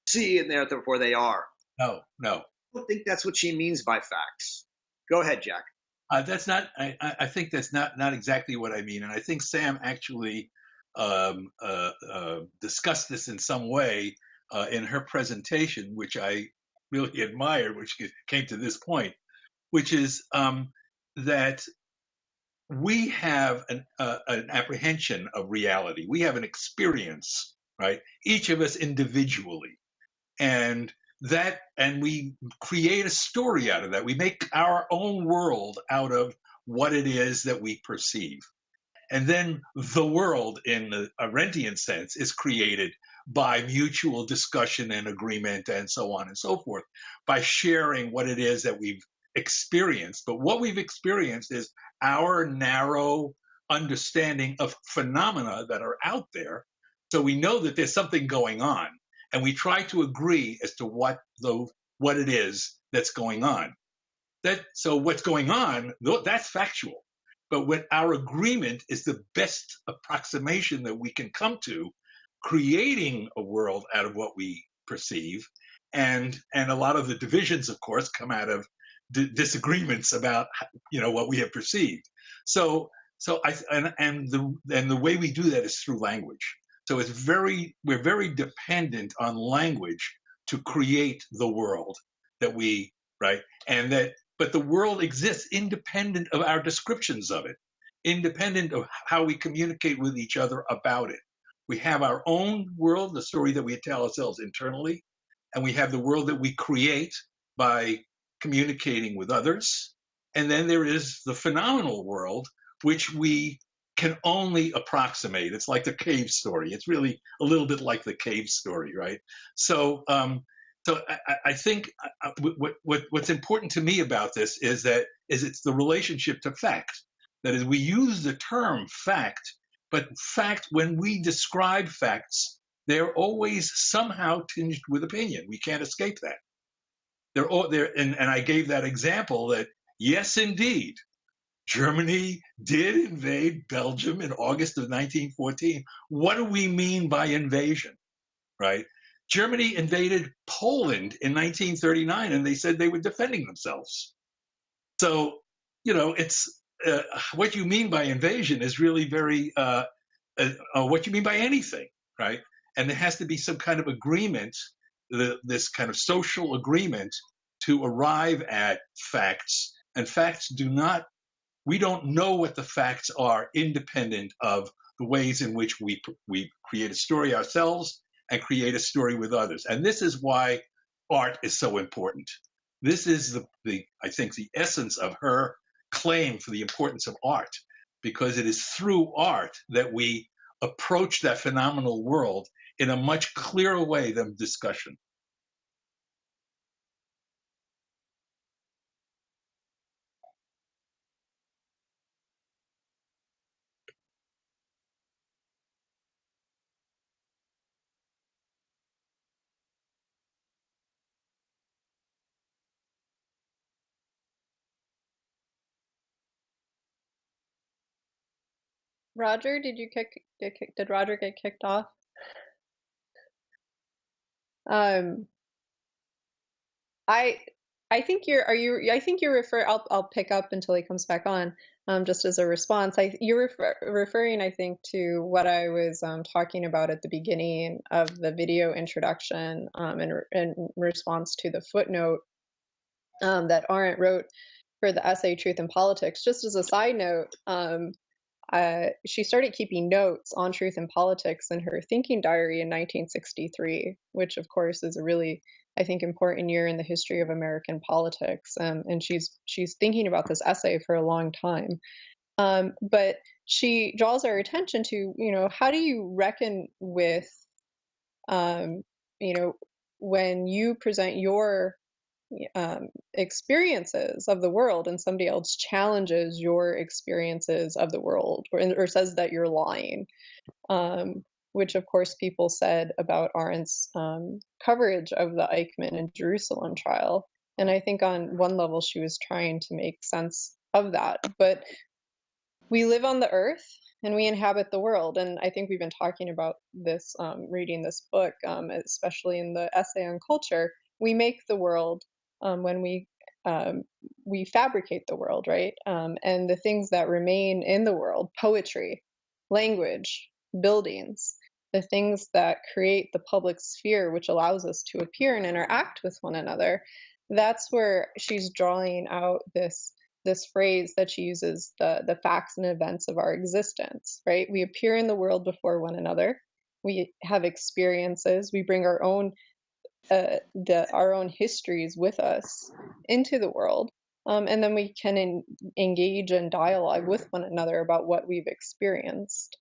see and therefore they are. No. I don't think that's what she means by facts. Go ahead, Jack. That's not. I think that's not exactly what I mean, and I think Sam actually discussed this in some way in her presentation, which I really admired, which came to this point, which is that we have an apprehension of reality. We have an experience, right? Each of us individually, and we create a story out of that. We make our own world out of what it is that we perceive. And then the world, in the Arendtian sense, is created by mutual discussion and agreement and so on and so forth, by sharing what it is that we've experienced. But what we've experienced is our narrow understanding of phenomena that are out there. So we know that there's something going on, and we try to agree as to what it is that's going on. So what's going on, that's factual. But what our agreement is the best approximation that we can come to, creating a world out of what we perceive. And a lot of the divisions, of course, come out of disagreements about what we have perceived. So the way we do that is through language. So we're very dependent on language to create the world that we, right? But the world exists independent of our descriptions of it, independent of how we communicate with each other about it. We have our own world, the story that we tell ourselves internally, and we have the world that we create by communicating with others. And then there is the phenomenal world, which we can only approximate. It's like the cave story. It's really a little bit like the cave story, right? So I think what's important to me about this is it's the relationship to fact. That is, we use the term fact, but fact, when we describe facts, they're always somehow tinged with opinion. We can't escape that. And I gave that example that, yes, indeed, Germany did invade Belgium in August of 1914. What do we mean by invasion, right? Germany invaded Poland in 1939, and they said they were defending themselves. So, it's what you mean by invasion is really very what you mean by anything, right? And there has to be some kind of agreement, this kind of social agreement to arrive at facts. And facts we don't know what the facts are independent of the ways in which we create a story ourselves and create a story with others. And this is why art is so important. This is I think the essence of her claim for the importance of art, because it is through art that we approach that phenomenal world in a much clearer way than discussion. Roger, did Roger get kicked off? Um, I I think you're I'll pick up until he comes back on, just as a response. You're referring, I think, to what I was talking about at the beginning of the video introduction, in response to the footnote that Arendt wrote for the essay Truth and Politics. Just as a side note, she started keeping notes on truth and politics in her thinking diary in 1963, which of course is a really, I think, important year in the history of American politics. And she's thinking about this essay for a long time. But she draws our attention to, how do you reckon with, um, when you present your experiences of the world and somebody else challenges your experiences of the world, or says that you're lying, which of course people said about Arendt's coverage of the Eichmann and Jerusalem trial. And I think on one level she was trying to make sense of that. But we live on the earth and we inhabit the world. And I think we've been talking about this, reading this book, especially in the essay on culture. We make the world when we fabricate the world, right? And the things that remain in the world, poetry, language, buildings, the things that create the public sphere, which allows us to appear and interact with one another. That's where she's drawing out this phrase that she uses, the facts and events of our existence, right? We appear in the world before one another. We have experiences. We bring our own histories with us into the world, and then we can engage in dialogue with one another about what we've experienced.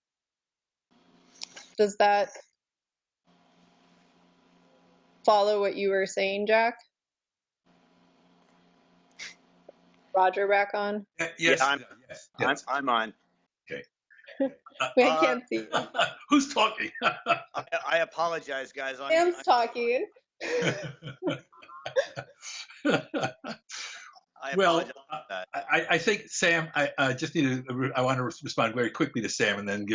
Does that follow what you were saying, Jack? Roger, back on? Yes. Yeah, Yes. I'm on. Okay. I can't see. Who's talking? I apologize, guys. Sam's talking. I Well, apologize for that. I think Sam. I just need to. I want to respond very quickly to Sam, and then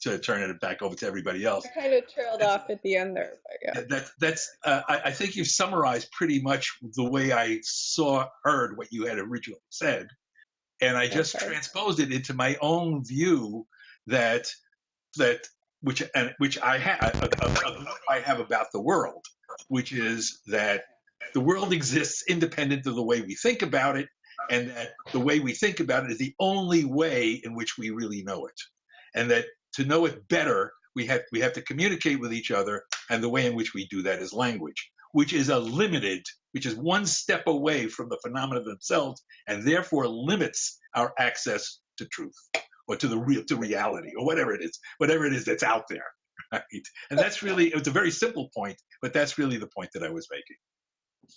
to turn it back over to everybody else. I kind of trailed off at the end there, but yeah. That's. I think you summarized pretty much the way I heard what you had originally said, and I just transposed it into my own view which I have about the world, which is that the world exists independent of the way we think about it, and that the way we think about it is the only way in which we really know it, and that to know it better, we have to communicate with each other, and the way in which we do that is language, which is one step away from the phenomena themselves, and therefore limits our access to truth, or to reality, or whatever it is that's out there, right? And that's really, it's a very simple point, but that's really the point that I was making.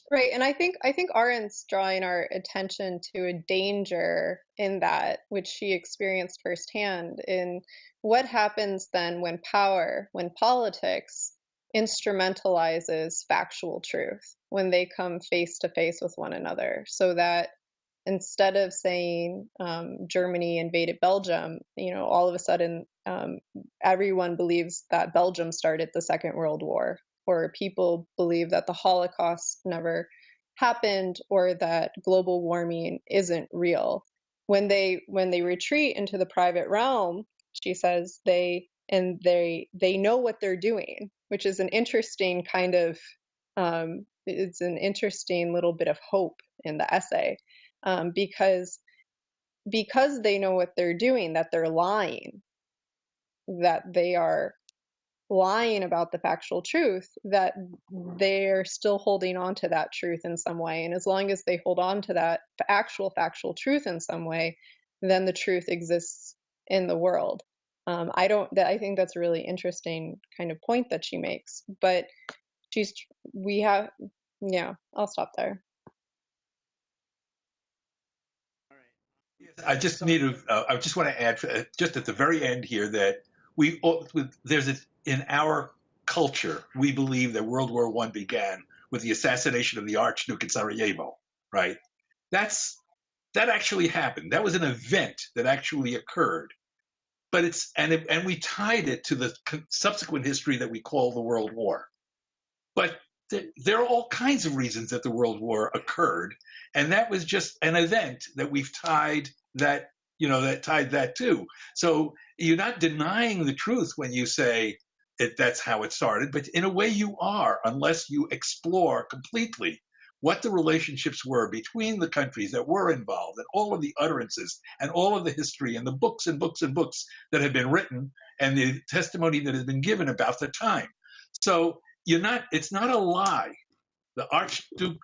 Right, and I think Arendt's drawing our attention to a danger in that, which she experienced firsthand, in what happens then when politics instrumentalizes factual truth, when they come face to face with one another, so that instead of saying Germany invaded Belgium, all of a sudden everyone believes that Belgium started the Second World War, or people believe that the Holocaust never happened, or that global warming isn't real. When they retreat into the private realm, she says they know what they're doing, which is an interesting kind of it's an interesting little bit of hope in the essay, because they know what they're doing, that they're lying, that they are lying about the factual truth, that they're still holding on to that truth in some way. And as long as they hold on to that actual factual truth in some way, then the truth exists in the world. I think that's a really interesting kind of point that she makes. But I'll stop there. Yes, I just need to. I just want to add, just at the very end here, that in our culture, we believe that World War I began with the assassination of the Archduke in Sarajevo. Right? That actually happened. That was an event that actually occurred. But and we tied it to the subsequent history that we call the World War. But there are all kinds of reasons that the World War occurred, and that was just an event that we've tied that to. So you're not denying the truth when you say that's how it started, but in a way you are, unless you explore completely what the relationships were between the countries that were involved, and all of the utterances and all of the history and the books and books and books that have been written, and the testimony that has been given about the time. So it's not a lie. The Archduke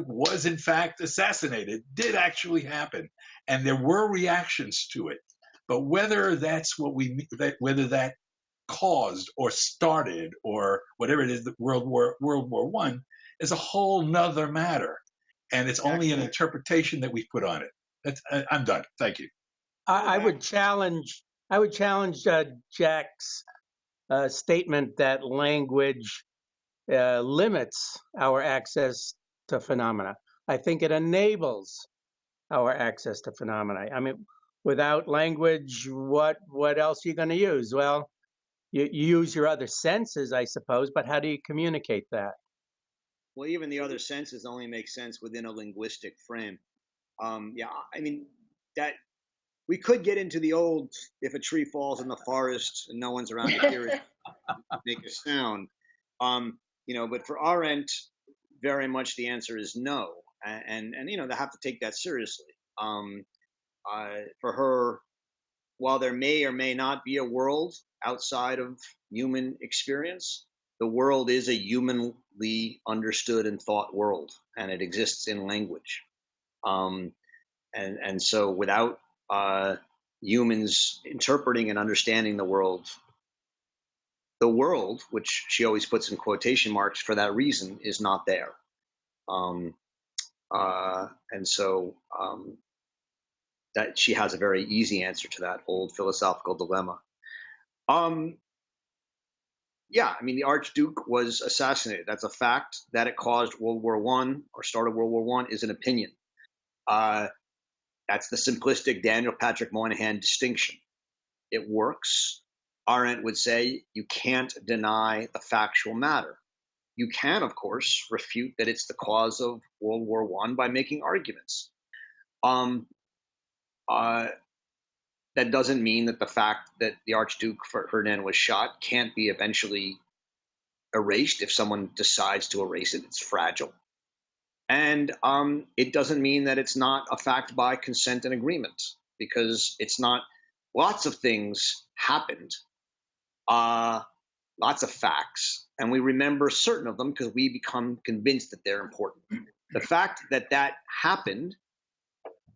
was in fact assassinated, did actually happen, and there were reactions to it. But whether that's whether that caused or started or whatever it is that World War I is a whole nother matter, and it's only an interpretation that we've put on it. I'm done. Thank you. I would challenge Jack's statement that language limits our access to phenomena. I think it enables our access to phenomena. I mean, without language, what else are you going to use? Well, you use your other senses, I suppose, but how do you communicate that? Well, even the other senses only make sense within a linguistic frame. I mean, that we could get into the old, if a tree falls in the forest and no one's around to hear it, make a sound. But for Arendt, very much the answer is no. And they have to take that seriously. For her, while there may or may not be a world outside of human experience, the world is a humanly understood and thought world, and it exists in language. And so without humans interpreting and understanding the world, which she always puts in quotation marks for that reason, is not there. And so that she has a very easy answer to that old philosophical dilemma. The Archduke was assassinated. That's a fact. That it caused World War I or started World War I is an opinion. That's the simplistic Daniel Patrick Moynihan distinction. It works. Arendt would say you can't deny the factual matter. You can, of course, refute that it's the cause of World War I by making arguments. That doesn't mean that the fact that the Archduke Ferdinand was shot can't be eventually erased if someone decides to erase it. It's fragile. And it doesn't mean that it's not a fact by consent and agreement, because it's not. Lots of things happened, lots of facts, and we remember certain of them because we become convinced that they're important. The fact that happened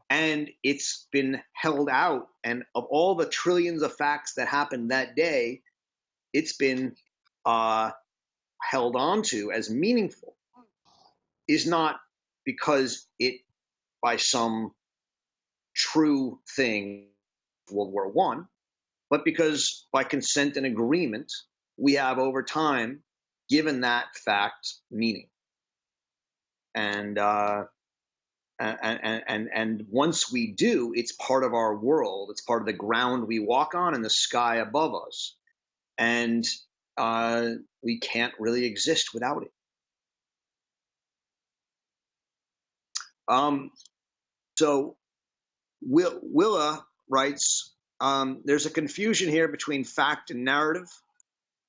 and it's been held out, and of all the trillions of facts that happened that day, it's been held on to as meaningful, is not because it, by some true thing, World War I, but because by consent and agreement, we have over time given that fact meaning. And And once we do, it's part of our world. It's part of the ground we walk on and the sky above us. And we can't really exist without it. So Willa writes, there's a confusion here between fact and narrative.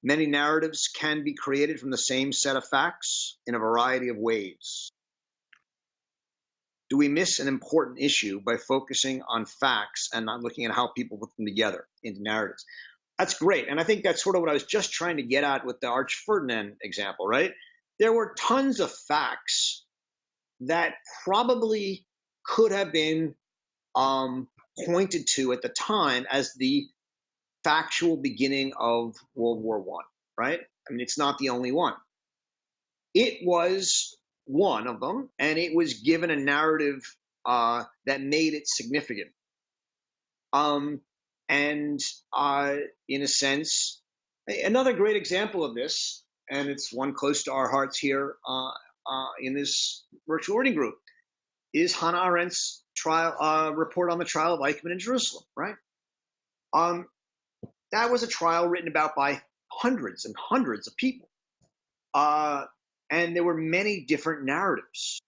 Many narratives can be created from the same set of facts in a variety of ways. Do we miss an important issue by focusing on facts and not looking at how people put them together into narratives? That's great. And I think that's sort of what I was just trying to get at with the Arch Ferdinand example, right? There were tons of facts that probably could have been pointed to at the time as the factual beginning of World War I, right? I mean, it's not the only one. It was one of them, and it was given a narrative that made it significant. In a sense, another great example of this, and it's one close to our hearts here in this virtual reading group, is Hannah Arendt's trial report on the trial of Eichmann in Jerusalem, right? That was a trial written about by hundreds and hundreds of people. And there were many different narratives.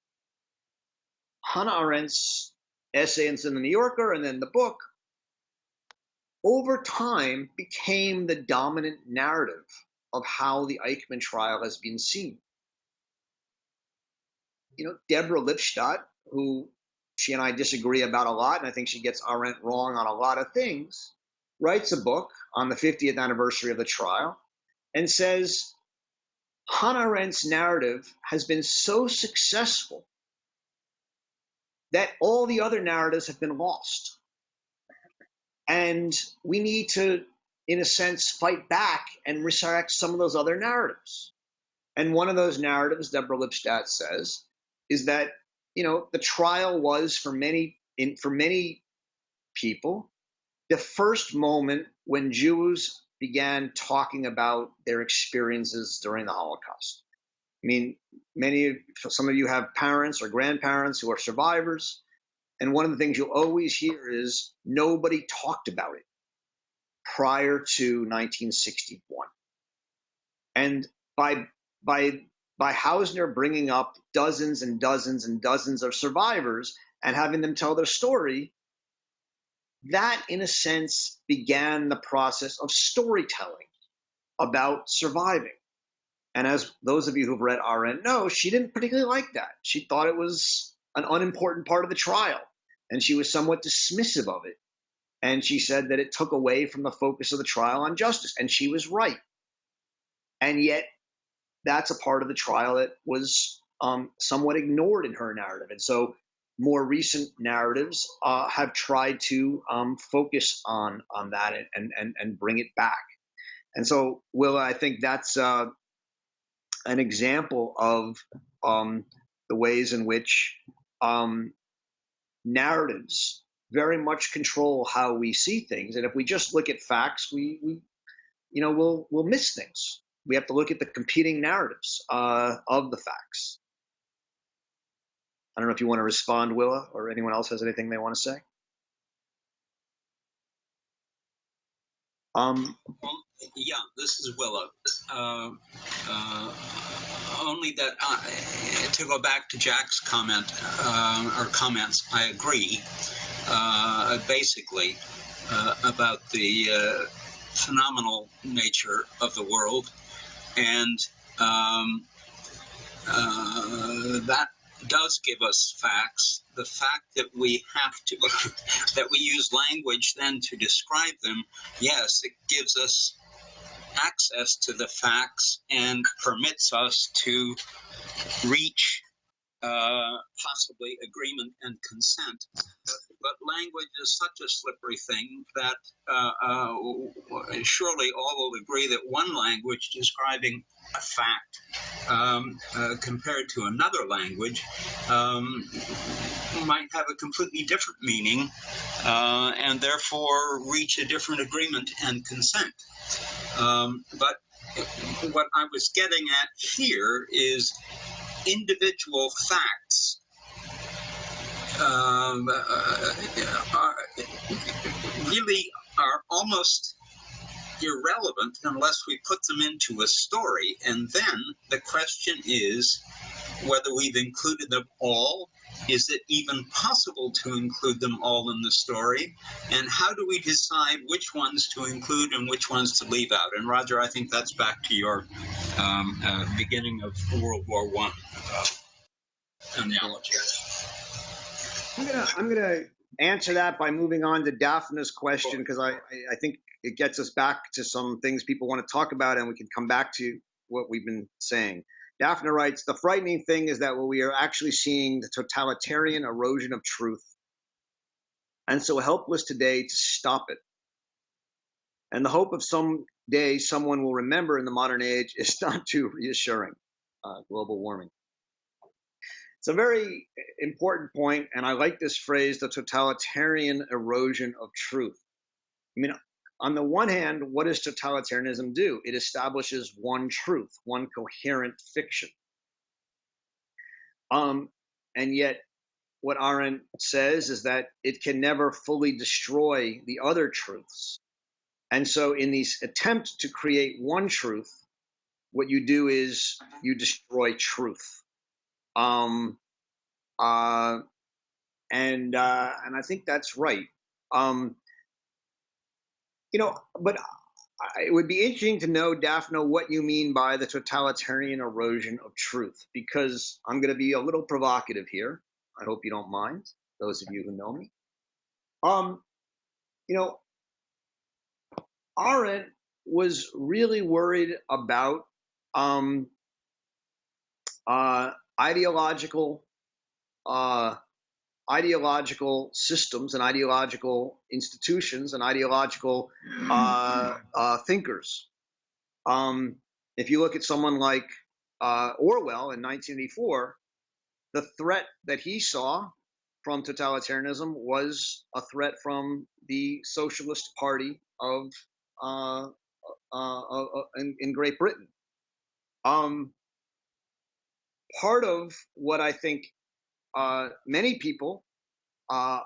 Hannah Arendt's essay in the New Yorker and then the book, over time, became the dominant narrative of how the Eichmann trial has been seen. You know, Deborah Lipstadt, who she and I disagree about a lot, and I think she gets Arendt wrong on a lot of things, writes a book on the 50th anniversary of the trial and says, Hannah Arendt's narrative has been so successful that all the other narratives have been lost. And we need to, in a sense, fight back and resurrect some of those other narratives. And one of those narratives, Deborah Lipstadt says, is that, you know, the trial was for many people the first moment when Jews began talking about their experiences during the Holocaust. I mean, some of you have parents or grandparents who are survivors, and one of the things you'll always hear is nobody talked about it prior to 1961. And by Hausner bringing up dozens and dozens and dozens of survivors and having them tell their story, that, in a sense, began the process of storytelling about surviving. And as those of you who've read Arendt know, she didn't particularly like that. She thought it was an unimportant part of the trial, and she was somewhat dismissive of it. And she said that it took away from the focus of the trial on justice, and she was right. And yet, that's a part of the trial that was somewhat ignored in her narrative. And so more recent narratives have tried to focus on that and bring it back. And so, Willa, I think that's an example of the ways in which narratives very much control how we see things. And if we just look at facts, we'll miss things. We have to look at the competing narratives of the facts. I don't know if you want to respond, Willa, or anyone else has anything they want to say. Yeah, this is Willa. Only that to go back to Jack's comment or comments, I agree basically about the phenomenal nature of the world, and that does give us facts. The fact that we have to, that we use language then to describe them, yes, it gives us access to the facts and permits us to reach possibly agreement and consent. But language is such a slippery thing that surely all will agree that one language describing a fact compared to another language might have a completely different meaning and therefore reach a different agreement and consent. But what I was getting at here is individual facts really are almost irrelevant unless we put them into a story. And then the question is whether we've included them all. Is it even possible to include them all in the story? And how do we decide which ones to include and which ones to leave out? And Roger, I think that's back to your beginning of World War I analogy. I'm gonna answer that by moving on to Daphne's question, because I think it gets us back to some things people want to talk about, and we can come back to what we've been saying. Daphne writes, the frightening thing is that we are actually seeing the totalitarian erosion of truth, and so helpless today to stop it. And the hope of someday someone will remember in the modern age is not too reassuring. Global warming. It's a very important point, and I like this phrase, the totalitarian erosion of truth. I mean, on the one hand, what does totalitarianism do? It establishes one truth, one coherent fiction. And yet, what Arendt says is that it can never fully destroy the other truths. And so in these attempts to create one truth, what you do is you destroy truth. And I think that's right. But it would be interesting to know, Daphne, what you mean by the totalitarian erosion of truth, because I'm going to be a little provocative here. I hope you don't mind, those of you who know me. Arendt was really worried about ideological systems and ideological institutions and ideological thinkers. If you look at someone like Orwell in 1984, the threat that he saw from totalitarianism was a threat from the Socialist Party of in Great Britain. Part of what I think many people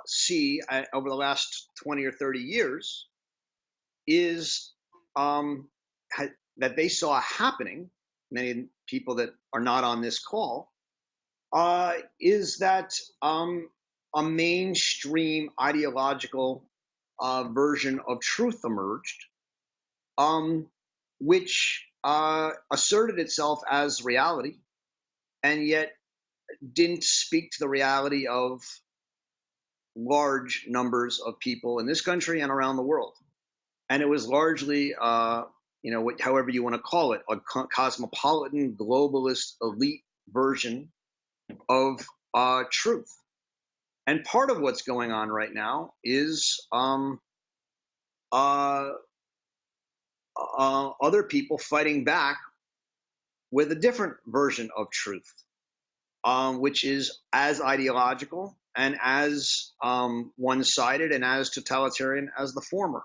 see over the last 20 or 30 years is that they saw happening, many people that are not on this call, is that a mainstream ideological version of truth emerged, which asserted itself as reality, and yet didn't speak to the reality of large numbers of people in this country and around the world. And it was largely, however you want to call it, a cosmopolitan, globalist, elite version of truth. And part of what's going on right now is other people fighting back with a different version of truth, which is as ideological and as one-sided and as totalitarian as the former.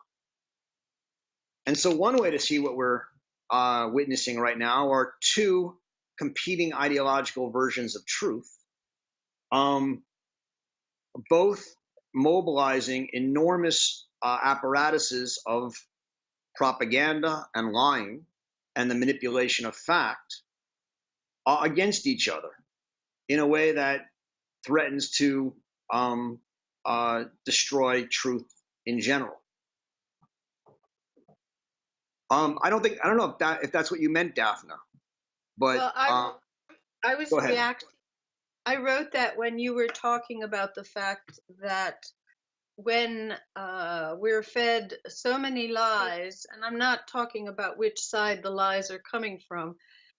And so one way to see what we're witnessing right now are two competing ideological versions of truth, both mobilizing enormous apparatuses of propaganda and lying and the manipulation of fact against each other in a way that threatens to destroy truth in general. I don't know if that's what you meant, Daphne, but well, I was reacting. I wrote that when you were talking about the fact that when we're fed so many lies, and I'm not talking about which side the lies are coming from,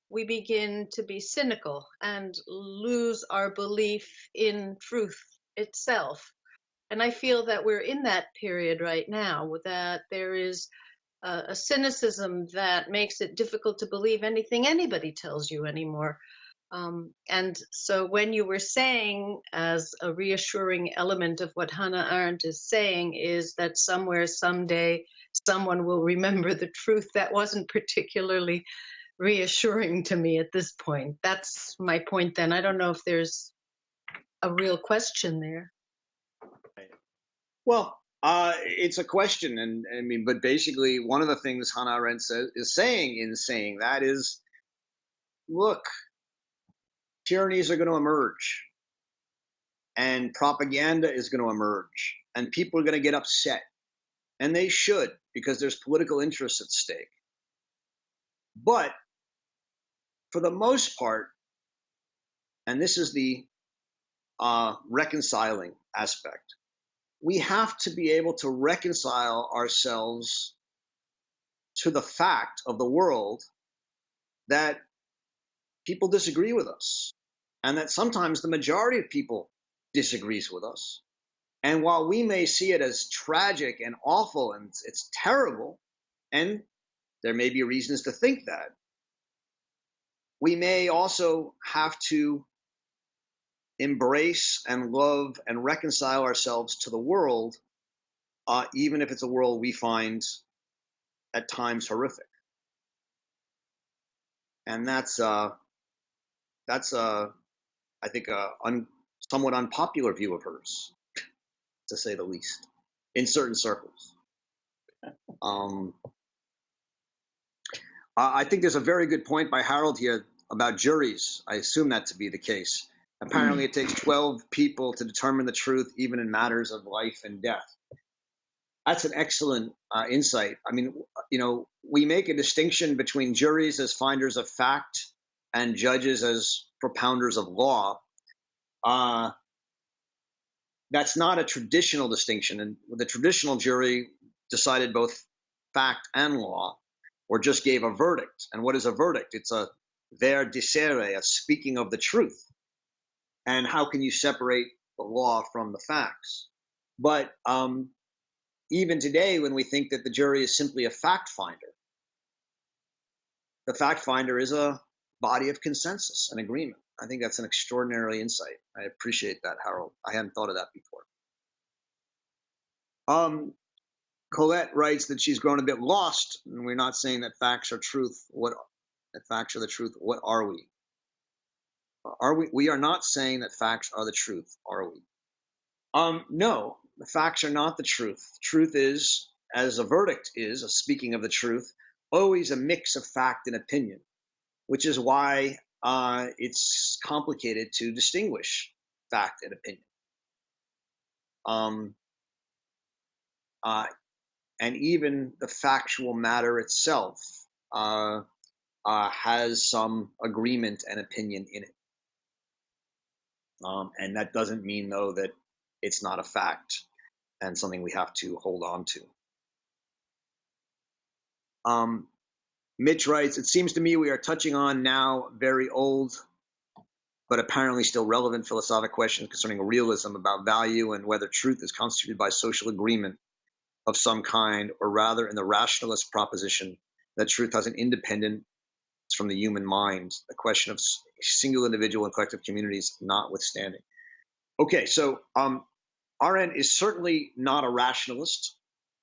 we begin to be cynical and lose our belief in truth itself. And I feel that we're in that period right now, that there is a cynicism that makes it difficult to believe anything anybody tells you anymore. And so when you were saying, as a reassuring element of what Hannah Arendt is saying, is that somewhere, someday, someone will remember the truth, that wasn't particularly reassuring to me at this point. That's my point then. I don't know if there's a real question there. Well, it's a question, and I mean, but basically, one of the things Hannah Arendt is saying that is, look, tyrannies are going to emerge, and propaganda is going to emerge, and people are going to get upset, and they should, because there's political interests at stake. But for the most part, and this is the reconciling aspect, we have to be able to reconcile ourselves to the fact of the world that people disagree with us, and that sometimes the majority of people disagrees with us. And while we may see it as tragic and awful and it's terrible, and there may be reasons to think that, we may also have to embrace and love and reconcile ourselves to the world, even if it's a world we find at times horrific. And that's I think, a somewhat unpopular view of hers, to say the least, in certain circles. I think there's a very good point by Harold here about juries. I assume that to be the case. Apparently, it takes 12 people to determine the truth, even in matters of life and death. That's an excellent insight. I mean, we make a distinction between juries as finders of fact and judges as propounders of law. That's not a traditional distinction. And the traditional jury decided both fact and law, or just gave a verdict. And what is a verdict? It's a ver dicere, a speaking of the truth. And how can you separate the law from the facts? But even today, when we think that the jury is simply a fact finder, the fact finder is a body of consensus and agreement. I think that's an extraordinary insight. I appreciate that, Harold. I hadn't thought of that before. Colette writes that she's grown a bit lost, and we're not saying that facts are truth. That facts are the truth? What are we? We are not saying that facts are the truth, are we? No, the facts are not the truth. Truth is, as a verdict is, a speaking of the truth, always a mix of fact and opinion, which is why it's complicated to distinguish fact and opinion. And even the factual matter itself has some agreement and opinion in it. And that doesn't mean, though, that it's not a fact and something we have to hold on to. Mitch writes, it seems to me we are touching on now very old, but apparently still relevant philosophic questions concerning realism about value and whether truth is constituted by social agreement of some kind, or rather in the rationalist proposition that truth has an independence from the human mind, the question of single individual and collective communities notwithstanding. Okay, so Arendt is certainly not a rationalist.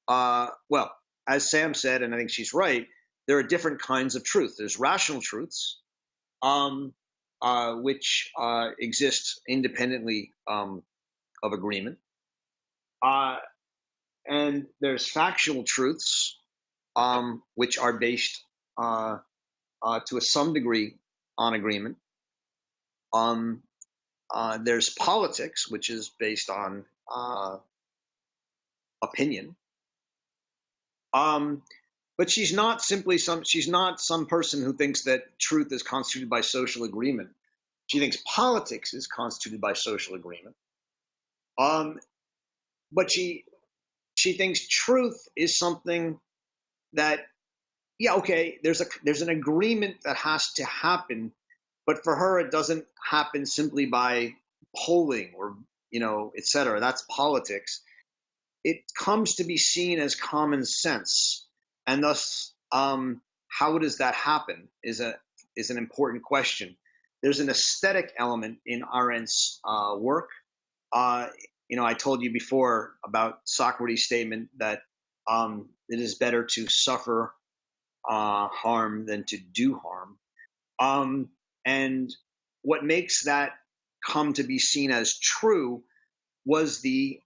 Well, as Sam said, and I think she's right, there are different kinds of truth. There's rational truths, which exist independently of agreement. And there's factual truths, which are based to some degree on agreement. There's politics, which is based on opinion. But she's not some person who thinks that truth is constituted by social agreement. She thinks politics is constituted by social agreement. But she thinks truth is something that, yeah, okay, there's an agreement that has to happen, but for her it doesn't happen simply by polling or et cetera. That's politics. It comes to be seen as common sense, and thus how does that happen is an important question. There's an aesthetic element in Arendt's work. I told you before about Socrates' statement that it is better to suffer harm than to do harm. And what makes that come to be seen as true was the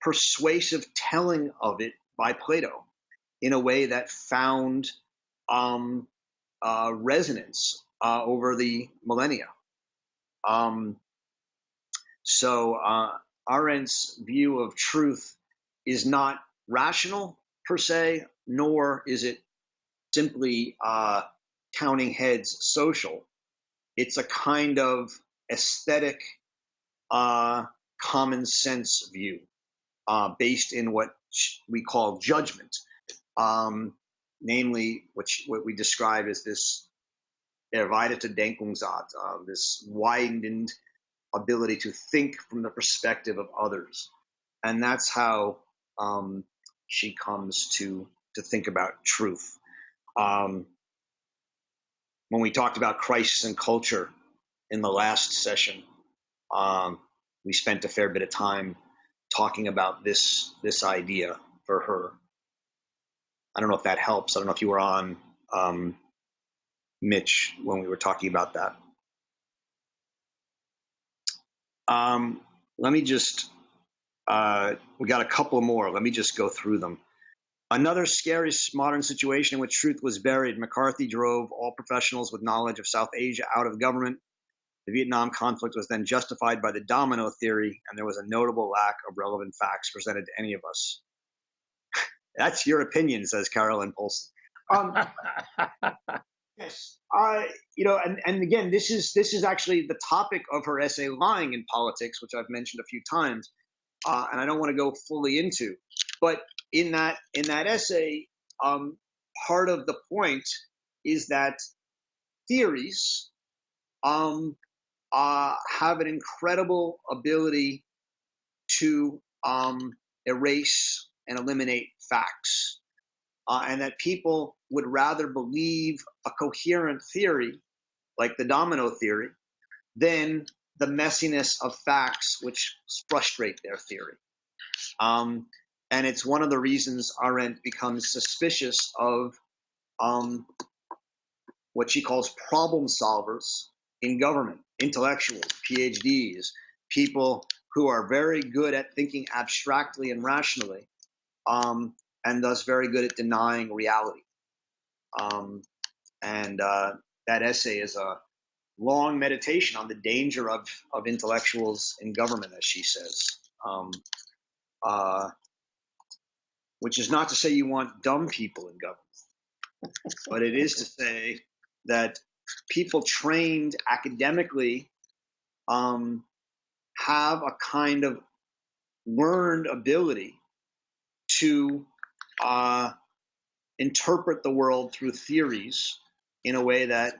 persuasive telling of it by Plato in a way that found resonance over the millennia. So Arendt's view of truth is not rational per se, nor is it simply counting heads social. It's a kind of aesthetic, common sense view based in what we call judgment, namely what we describe as this erweiterte Denkungsart, this widened ability to think from the perspective of others. And that's how she comes to think about truth. When we talked about crisis and culture in the last session, we spent a fair bit of time talking about this idea for her. I don't know if that helps. I don't know if you were on, Mitch, when we were talking about that. Let me just, we got a couple more. Let me just go through them. Another scary modern situation in which truth was buried. McCarthy drove all professionals with knowledge of South Asia out of government. The Vietnam conflict was then justified by the domino theory, and there was a notable lack of relevant facts presented to any of us. That's your opinion, says Carolyn Polson. Yes, and again, this is actually the topic of her essay, Lying in Politics, which I've mentioned a few times, and I don't want to go fully into. But in that essay, part of the point is that theories have an incredible ability to erase and eliminate facts, and that people would rather believe a coherent theory like the domino theory than the messiness of facts which frustrate their theory. And it's one of the reasons Arendt becomes suspicious of what she calls problem solvers in government, intellectuals, PhDs, people who are very good at thinking abstractly and rationally, and thus very good at denying reality. That essay is a long meditation on the danger of intellectuals in government, as she says. Which is not to say you want dumb people in government, but it is to say that people trained academically have a kind of learned ability to interpret the world through theories in a way that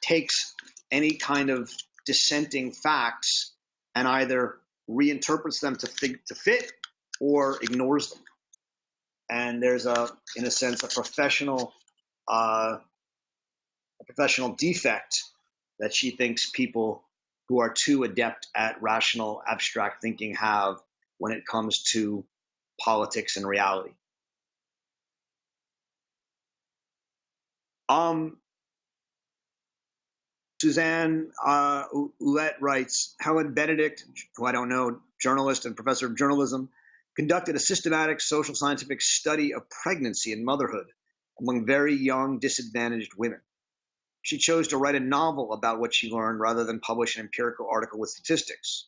takes any kind of dissenting facts and either reinterprets them to fit or ignores them. And there's in a sense, a professional defect that she thinks people who are too adept at rational, abstract thinking have when it comes to politics and reality. Suzanne Ouellette writes, Helen Benedict, who I don't know, journalist and professor of journalism, conducted a systematic social scientific study of pregnancy and motherhood among very young, disadvantaged women. She chose to write a novel about what she learned rather than publish an empirical article with statistics.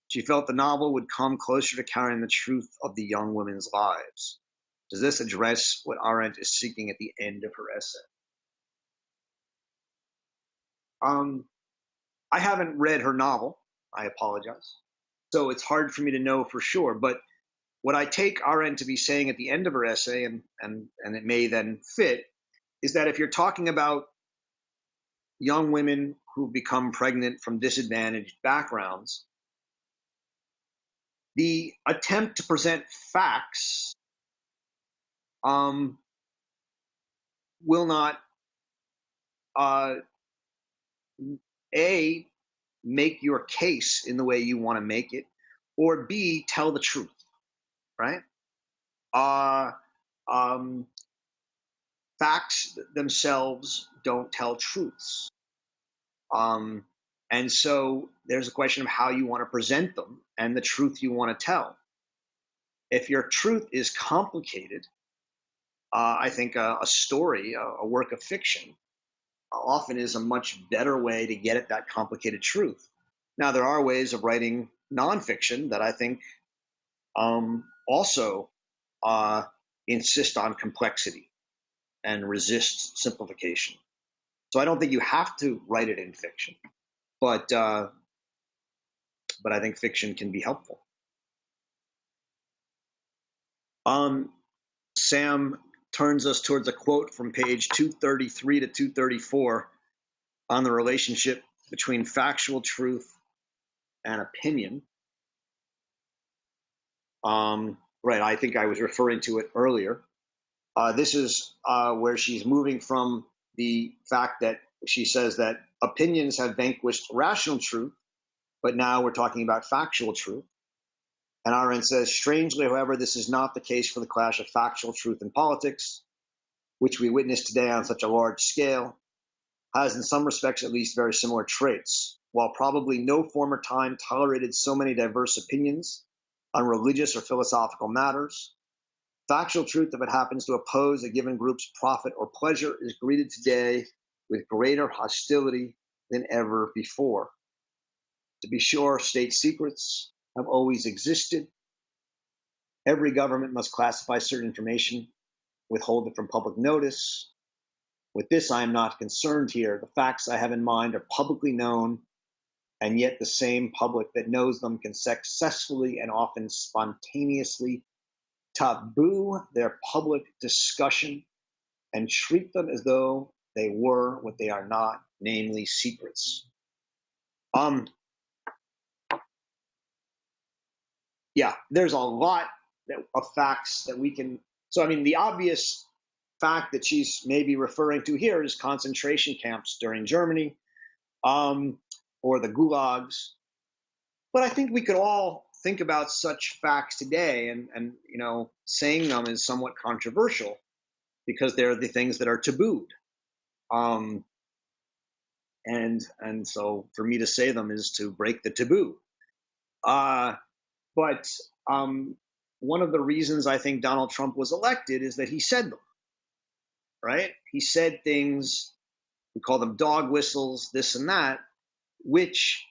She felt the novel would come closer to carrying the truth of the young women's lives. Does this address what Arendt is seeking at the end of her essay? I haven't read her novel. I apologize. So it's hard for me to know for sure. But what I take Arendt to be saying at the end of her essay, and it may then fit, is that if you're talking about young women who become pregnant from disadvantaged backgrounds, the attempt to present facts will not A, make your case in the way you want to make it, or B, tell the truth, right? Facts themselves don't tell truths. And so there's a question of how you want to present them and the truth you want to tell. If your truth is complicated, I think a story, a work of fiction, often is a much better way to get at that complicated truth. Now, there are ways of writing nonfiction that I think also insist on complexity and resist simplification. So I don't think you have to write it in fiction, but I think fiction can be helpful. Sam turns us towards a quote from page 233 to 234 on the relationship between factual truth and opinion. Right, I think I was referring to it earlier. This is where she's moving from the fact that she says that opinions have vanquished rational truth, but now we're talking about factual truth. And Arendt says, strangely, however, this is not the case for the clash of factual truth and politics, which we witness today on such a large scale, has in some respects at least very similar traits. While probably no former time tolerated so many diverse opinions on religious or philosophical matters, factual truth, if it happens to oppose a given group's profit or pleasure, is greeted today with greater hostility than ever before. To be sure, state secrets have always existed. Every government must classify certain information, withhold it from public notice. With this, I am not concerned here. The facts I have in mind are publicly known, and yet the same public that knows them can successfully and often spontaneously taboo their public discussion and treat them as though they were what they are not, namely secrets. Yeah, there's a lot of facts that we can. So, I mean, the obvious fact that she's maybe referring to here is concentration camps during Germany, or the gulags. But I think we could all think about such facts today, and saying them is somewhat controversial because they're the things that are tabooed. And so for me to say them is to break the taboo. But one of the reasons I think Donald Trump was elected is that he said them, right? He said things, we call them dog whistles, this and that, which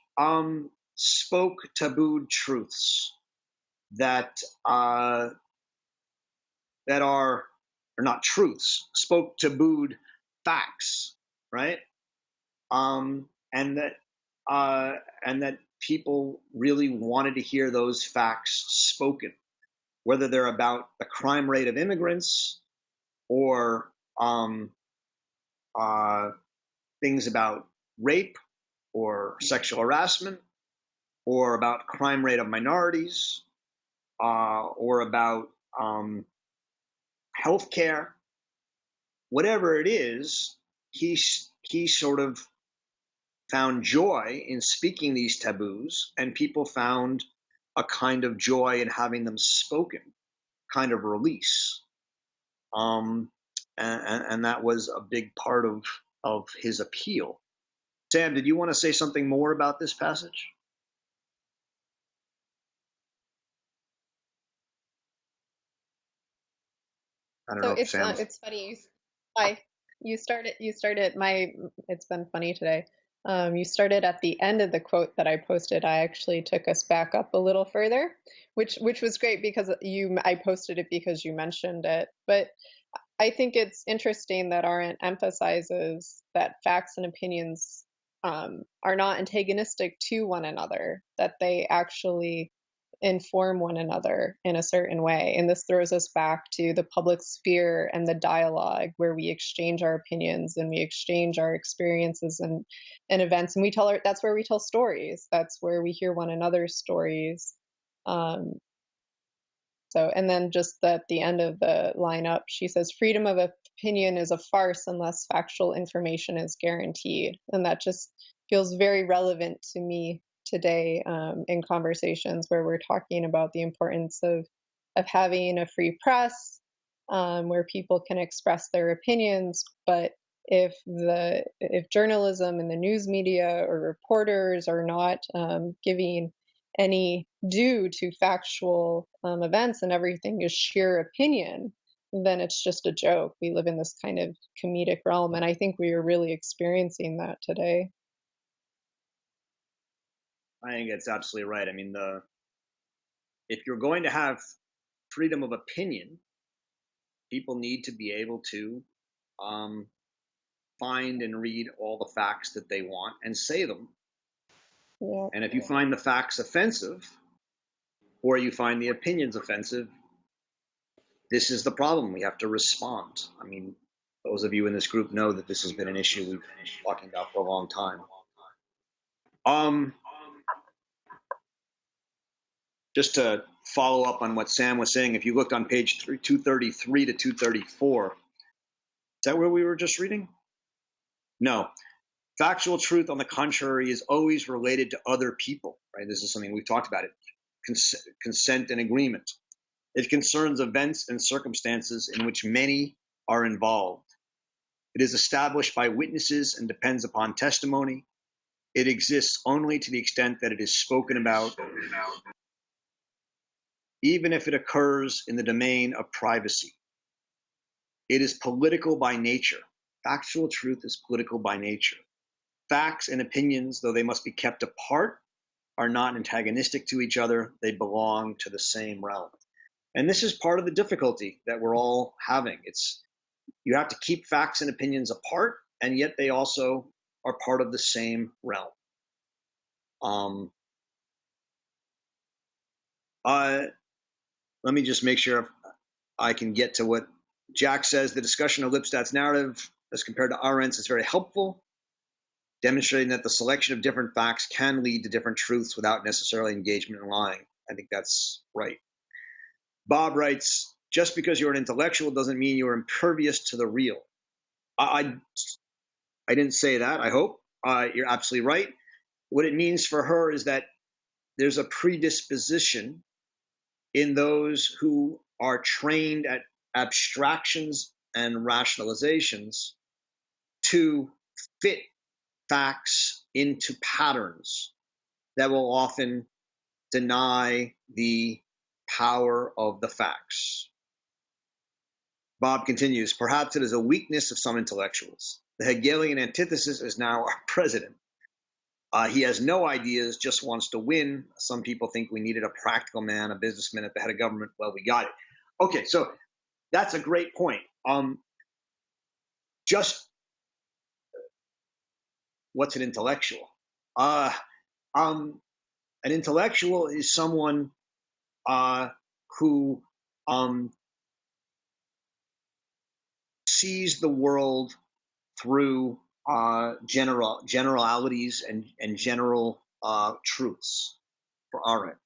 spoke tabooed truths that are not truths, spoke tabooed facts, right? And that people really wanted to hear those facts spoken, whether they're about the crime rate of immigrants or things about rape or sexual harassment, or about crime rate of minorities, or about healthcare, whatever it is. He sort of found joy in speaking these taboos, and people found a kind of joy in having them spoken, kind of release. And that was a big part of his appeal. Sam, did you want to say something more about this passage? I don't know if Sam. It's funny. You started. It's been funny today. You started at the end of the quote that I posted. I actually took us back up a little further, which was great because I posted it because you mentioned it. But I think it's interesting that Arendt emphasizes that facts and opinions are not antagonistic to one another, that they actually inform one another in a certain way. And this throws us back to the public sphere and the dialogue where we exchange our opinions and we exchange our experiences and events. And that's where we tell stories. That's where we hear one another's stories. And then just at the end of the lineup, she says, freedom of opinion is a farce unless factual information is guaranteed. And that just feels very relevant to me today in conversations where we're talking about the importance of having a free press where people can express their opinions, but if journalism and the news media or reporters are not giving any due to factual events and everything is sheer opinion, then it's just a joke. We live in this kind of comedic realm, and I think we are really experiencing that today. I think it's absolutely right. I mean, if you're going to have freedom of opinion, people need to be able to find and read all the facts that they want and say them. Yeah. And if you find the facts offensive, or you find the opinions offensive, this is the problem. We have to respond. I mean, those of you in this group know that this has been an issue we've been talking about for a long time. Just to follow up on what Sam was saying, if you looked on page 233 to 234, is that where we were just reading? No. Factual truth, on the contrary, is always related to other people, right? This is something we've talked about, consent and agreement. It concerns events and circumstances in which many are involved. It is established by witnesses and depends upon testimony. It exists only to the extent that it is spoken about, even if it occurs in the domain of privacy. It is political by nature. Factual truth is political by nature. Facts and opinions, though they must be kept apart, are not antagonistic to each other. They belong to the same realm. And this is part of the difficulty that we're all having. You have to keep facts and opinions apart, and yet they also are part of the same realm. Let me just make sure I can get to what Jack says. The discussion of Lipstadt's narrative as compared to Arendt's is very helpful, demonstrating that the selection of different facts can lead to different truths without necessarily engagement in lying. I think that's right. Bob writes, just because you're an intellectual doesn't mean you're impervious to the real. I didn't say that, I hope. You're absolutely right. What it means for her is that there's a predisposition in those who are trained at abstractions and rationalizations to fit facts into patterns that will often deny the power of the facts. Bob continues, perhaps it is a weakness of some intellectuals. The Hegelian antithesis is now our president. He has no ideas, just wants to win. Some people think we needed a practical man, a businessman at the head of government. Well, we got it. Okay, so that's a great point. Just what's an intellectual? An intellectual is someone who sees the world through generalities and general truths for Arendt.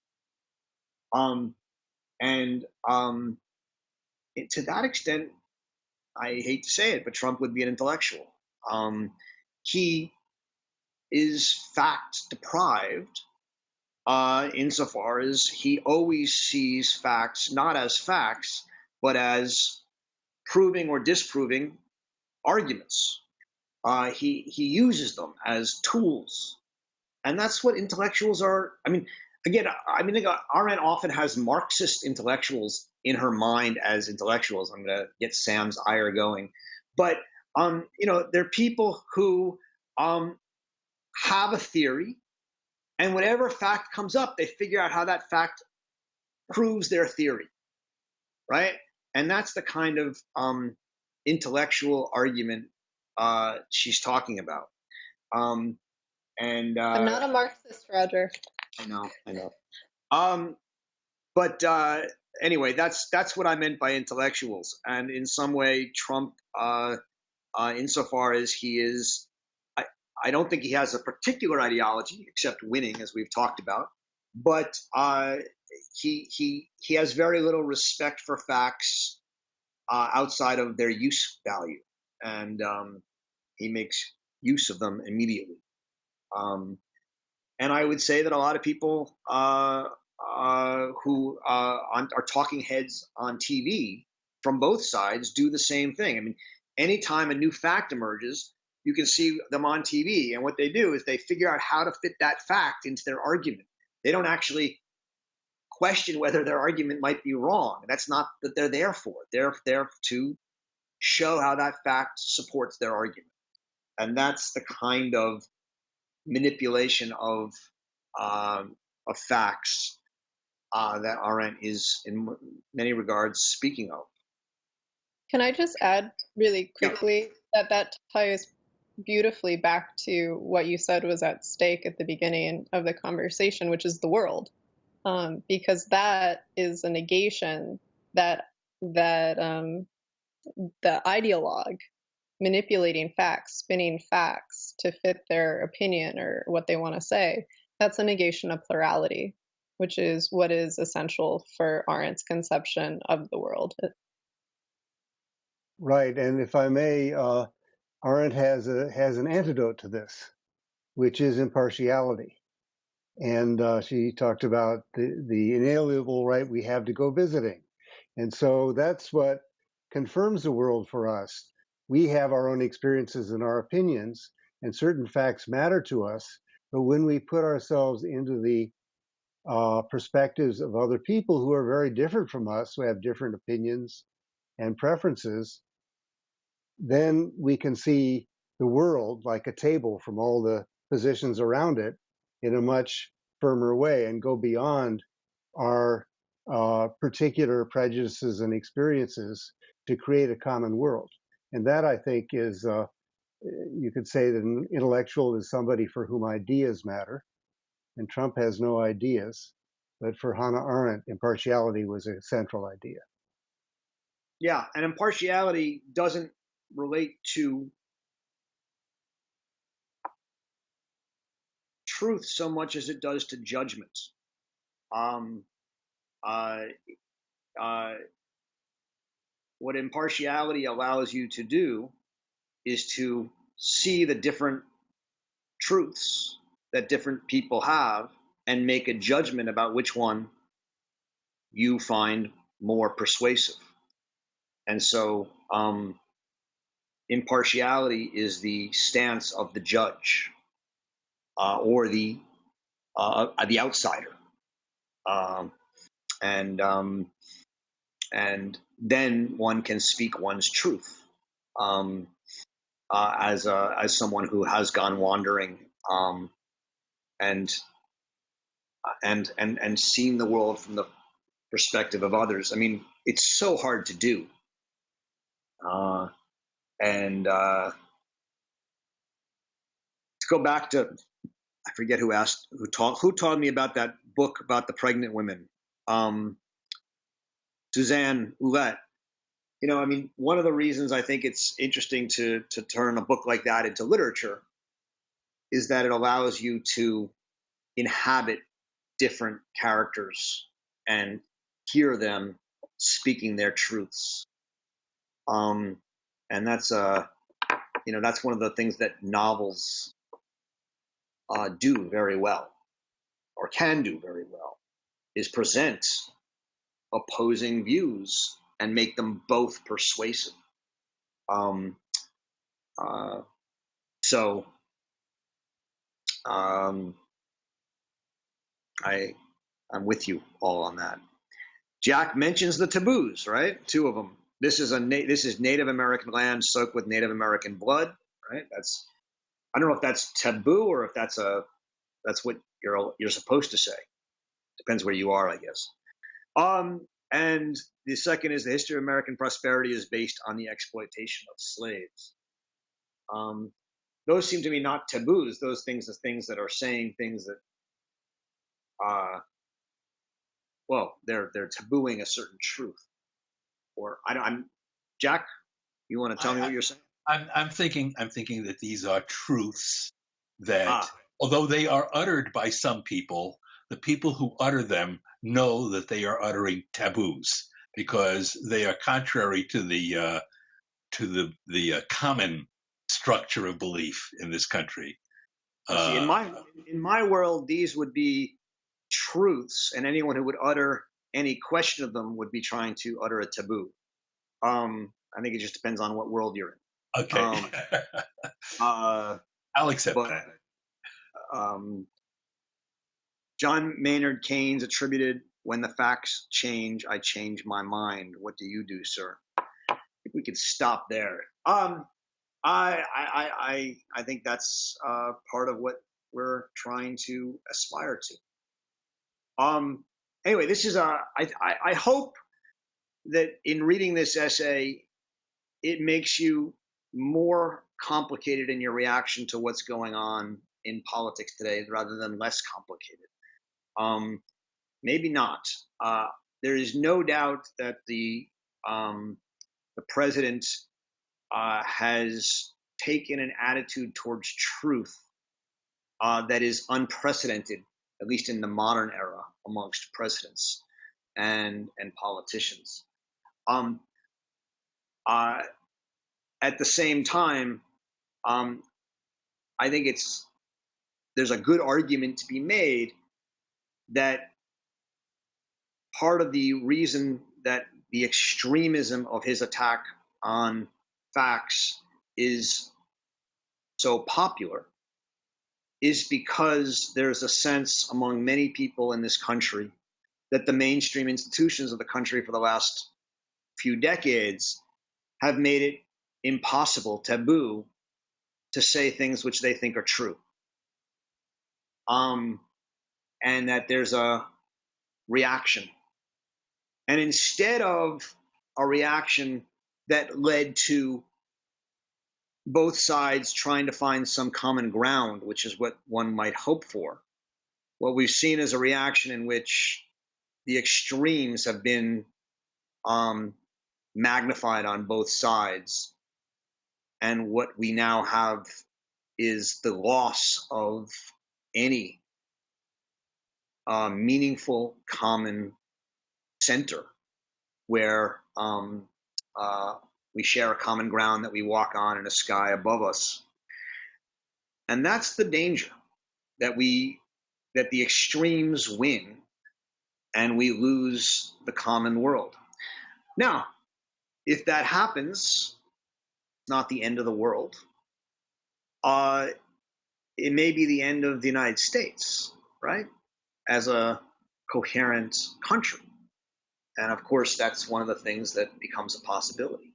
To that extent, I hate to say it, but Trump would be an intellectual. He is fact deprived insofar as he always sees facts not as facts, but as proving or disproving arguments. He uses them as tools, and that's what intellectuals are. I mean, again, Arendt often has Marxist intellectuals in her mind as intellectuals. I'm going to get Sam's ire going, but they're people who have a theory, and whatever fact comes up, they figure out how that fact proves their theory, right? And that's the kind of intellectual argument she's talking about. I'm not a Marxist, Roger. I know. But anyway, that's what I meant by intellectuals. And in some way, Trump, insofar as he is, I don't think he has a particular ideology except winning, as we've talked about. But he has very little respect for facts outside of their use value, and he makes use of them immediately. And I would say that a lot of people who are talking heads on TV from both sides do the same thing. I mean, anytime a new fact emerges, you can see them on TV. And what they do is they figure out how to fit that fact into their argument. They don't actually question whether their argument might be wrong. That's not what they're there for. They're there to show how that fact supports their argument. And that's the kind of manipulation of facts that Arendt is, in many regards, speaking of. Can I just add really quickly that ties beautifully back to what you said was at stake at the beginning of the conversation, which is the world, because that is a negation that the ideologue manipulating facts, spinning facts to fit their opinion or what they want to say, that's a negation of plurality, which is what is essential for Arendt's conception of the world. Right, and if I may, Arendt has an antidote to this, which is impartiality. And she talked about the inalienable right we have to go visiting. And so that's what confirms the world for us. We have our own experiences and our opinions, and certain facts matter to us. But when we put ourselves into the perspectives of other people who are very different from us, who have different opinions and preferences, then we can see the world like a table from all the positions around it in a much firmer way and go beyond our particular prejudices and experiences to create a common world. And that, I think, is, you could say that an intellectual is somebody for whom ideas matter, and Trump has no ideas. But for Hannah Arendt, impartiality was a central idea. Yeah, and impartiality doesn't relate to truth so much as it does to judgment. What impartiality allows you to do is to see the different truths that different people have and make a judgment about which one you find more persuasive. And so impartiality is the stance of the judge or the outsider. And then one can speak one's truth as someone who has gone wandering and seen the world from the perspective of others. I mean, it's so hard to do. To go back to, I forget who taught me about that book about the pregnant women. Suzanne Ouellette. You know, I mean, one of the reasons I think it's interesting to turn a book like that into literature is that it allows you to inhabit different characters and hear them speaking their truths. And that's that's one of the things that novels do very well, or can do very well, is present opposing views and make them both persuasive. I'm with you all on that. Jack mentions the taboos, right? Two of them. This is Native American land soaked with Native American blood, right? I don't know if that's taboo or if that's what you're supposed to say. Depends where you are, I guess. And the second is the history of American prosperity is based on the exploitation of slaves. Those seem to me not taboos. Those things are things that are saying things that, they're tabooing a certain truth. Or Jack, you want to tell me what you're saying? I'm thinking that these are truths that, although they are uttered by some people, the people who utter them know that they are uttering taboos because they are contrary to the common structure of belief in this country. See, in my world, these would be truths, and anyone who would utter any question of them would be trying to utter a taboo. I think it just depends on what world you're in. Okay. I'll accept that. John Maynard Keynes attributed, "When the facts change, I change my mind. What do you do, sir?" I think we could stop there. I think that's part of what we're trying to aspire to. Anyway, this is I hope that in reading this essay, it makes you more complicated in your reaction to what's going on in politics today rather than less complicated. Maybe not. There is no doubt that the president has taken an attitude towards truth that is unprecedented, at least in the modern era, amongst presidents and politicians. At the same time, I think there's a good argument to be made that part of the reason that the extremism of his attack on facts is so popular is because there's a sense among many people in this country that the mainstream institutions of the country for the last few decades have made it impossible, taboo, to say things which they think are true. And that there's a reaction. And instead of a reaction that led to both sides trying to find some common ground, which is what one might hope for, what we've seen is a reaction in which the extremes have been magnified on both sides. And what we now have is the loss of any meaningful common center where we share a common ground that we walk on in a sky above us. And that's the danger, that the extremes win and we lose the common world. Now, if that happens, it's not the end of the world. It may be the end of the United States, right? As a coherent country. And of course, that's one of the things that becomes a possibility.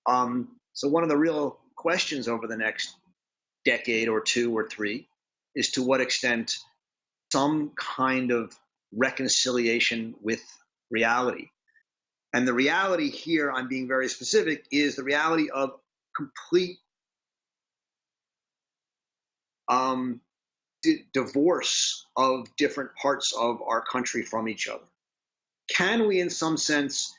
So one of the real questions over the next decade or two or three is to what extent some kind of reconciliation with reality. And the reality here, I'm being very specific, is the reality of complete divorce of different parts of our country from each other. Can we, in some sense,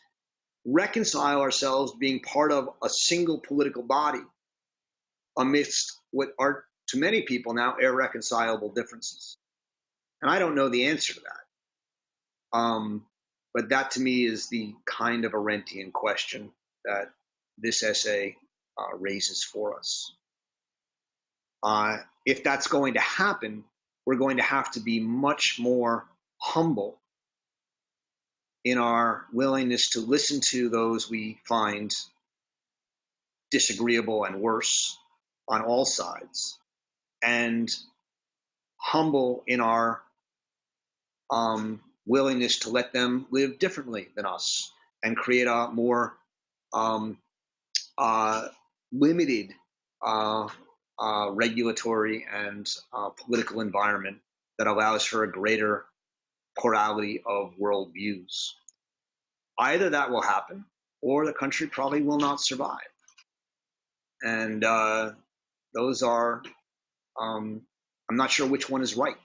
reconcile ourselves being part of a single political body amidst what are, to many people now, irreconcilable differences? And I don't know the answer to that. But that, to me, is the kind of Arendtian question that this essay raises for us. If that's going to happen, we're going to have to be much more humble in our willingness to listen to those we find disagreeable and worse on all sides, and humble in our willingness to let them live differently than us and create a more limited regulatory and political environment that allows for a greater plurality of worldviews. Either that will happen, or the country probably will not survive. And those are, I'm not sure which one is right.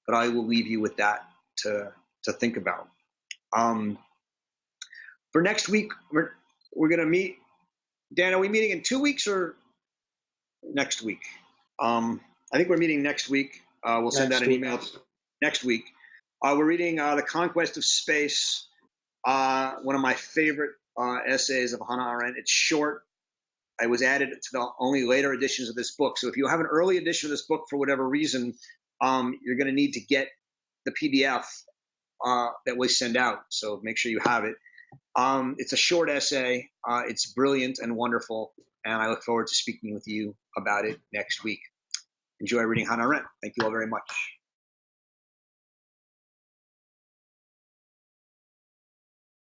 But I will leave you with that to think about. For next week, we're going to meet. Dan, are we meeting in 2 weeks or next week? I think we're meeting next week. We'll send out an email next week. We're reading The Conquest of Space, one of my favorite essays of Hannah Arendt. It's short. I was added to the only later editions of this book. So if you have an early edition of this book for whatever reason, you're going to need to get the PDF that we send out. So make sure you have it. It's a short essay. It's brilliant and wonderful, and I look forward to speaking with you about it next week. Enjoy reading Hannah Arendt. Thank you all very much.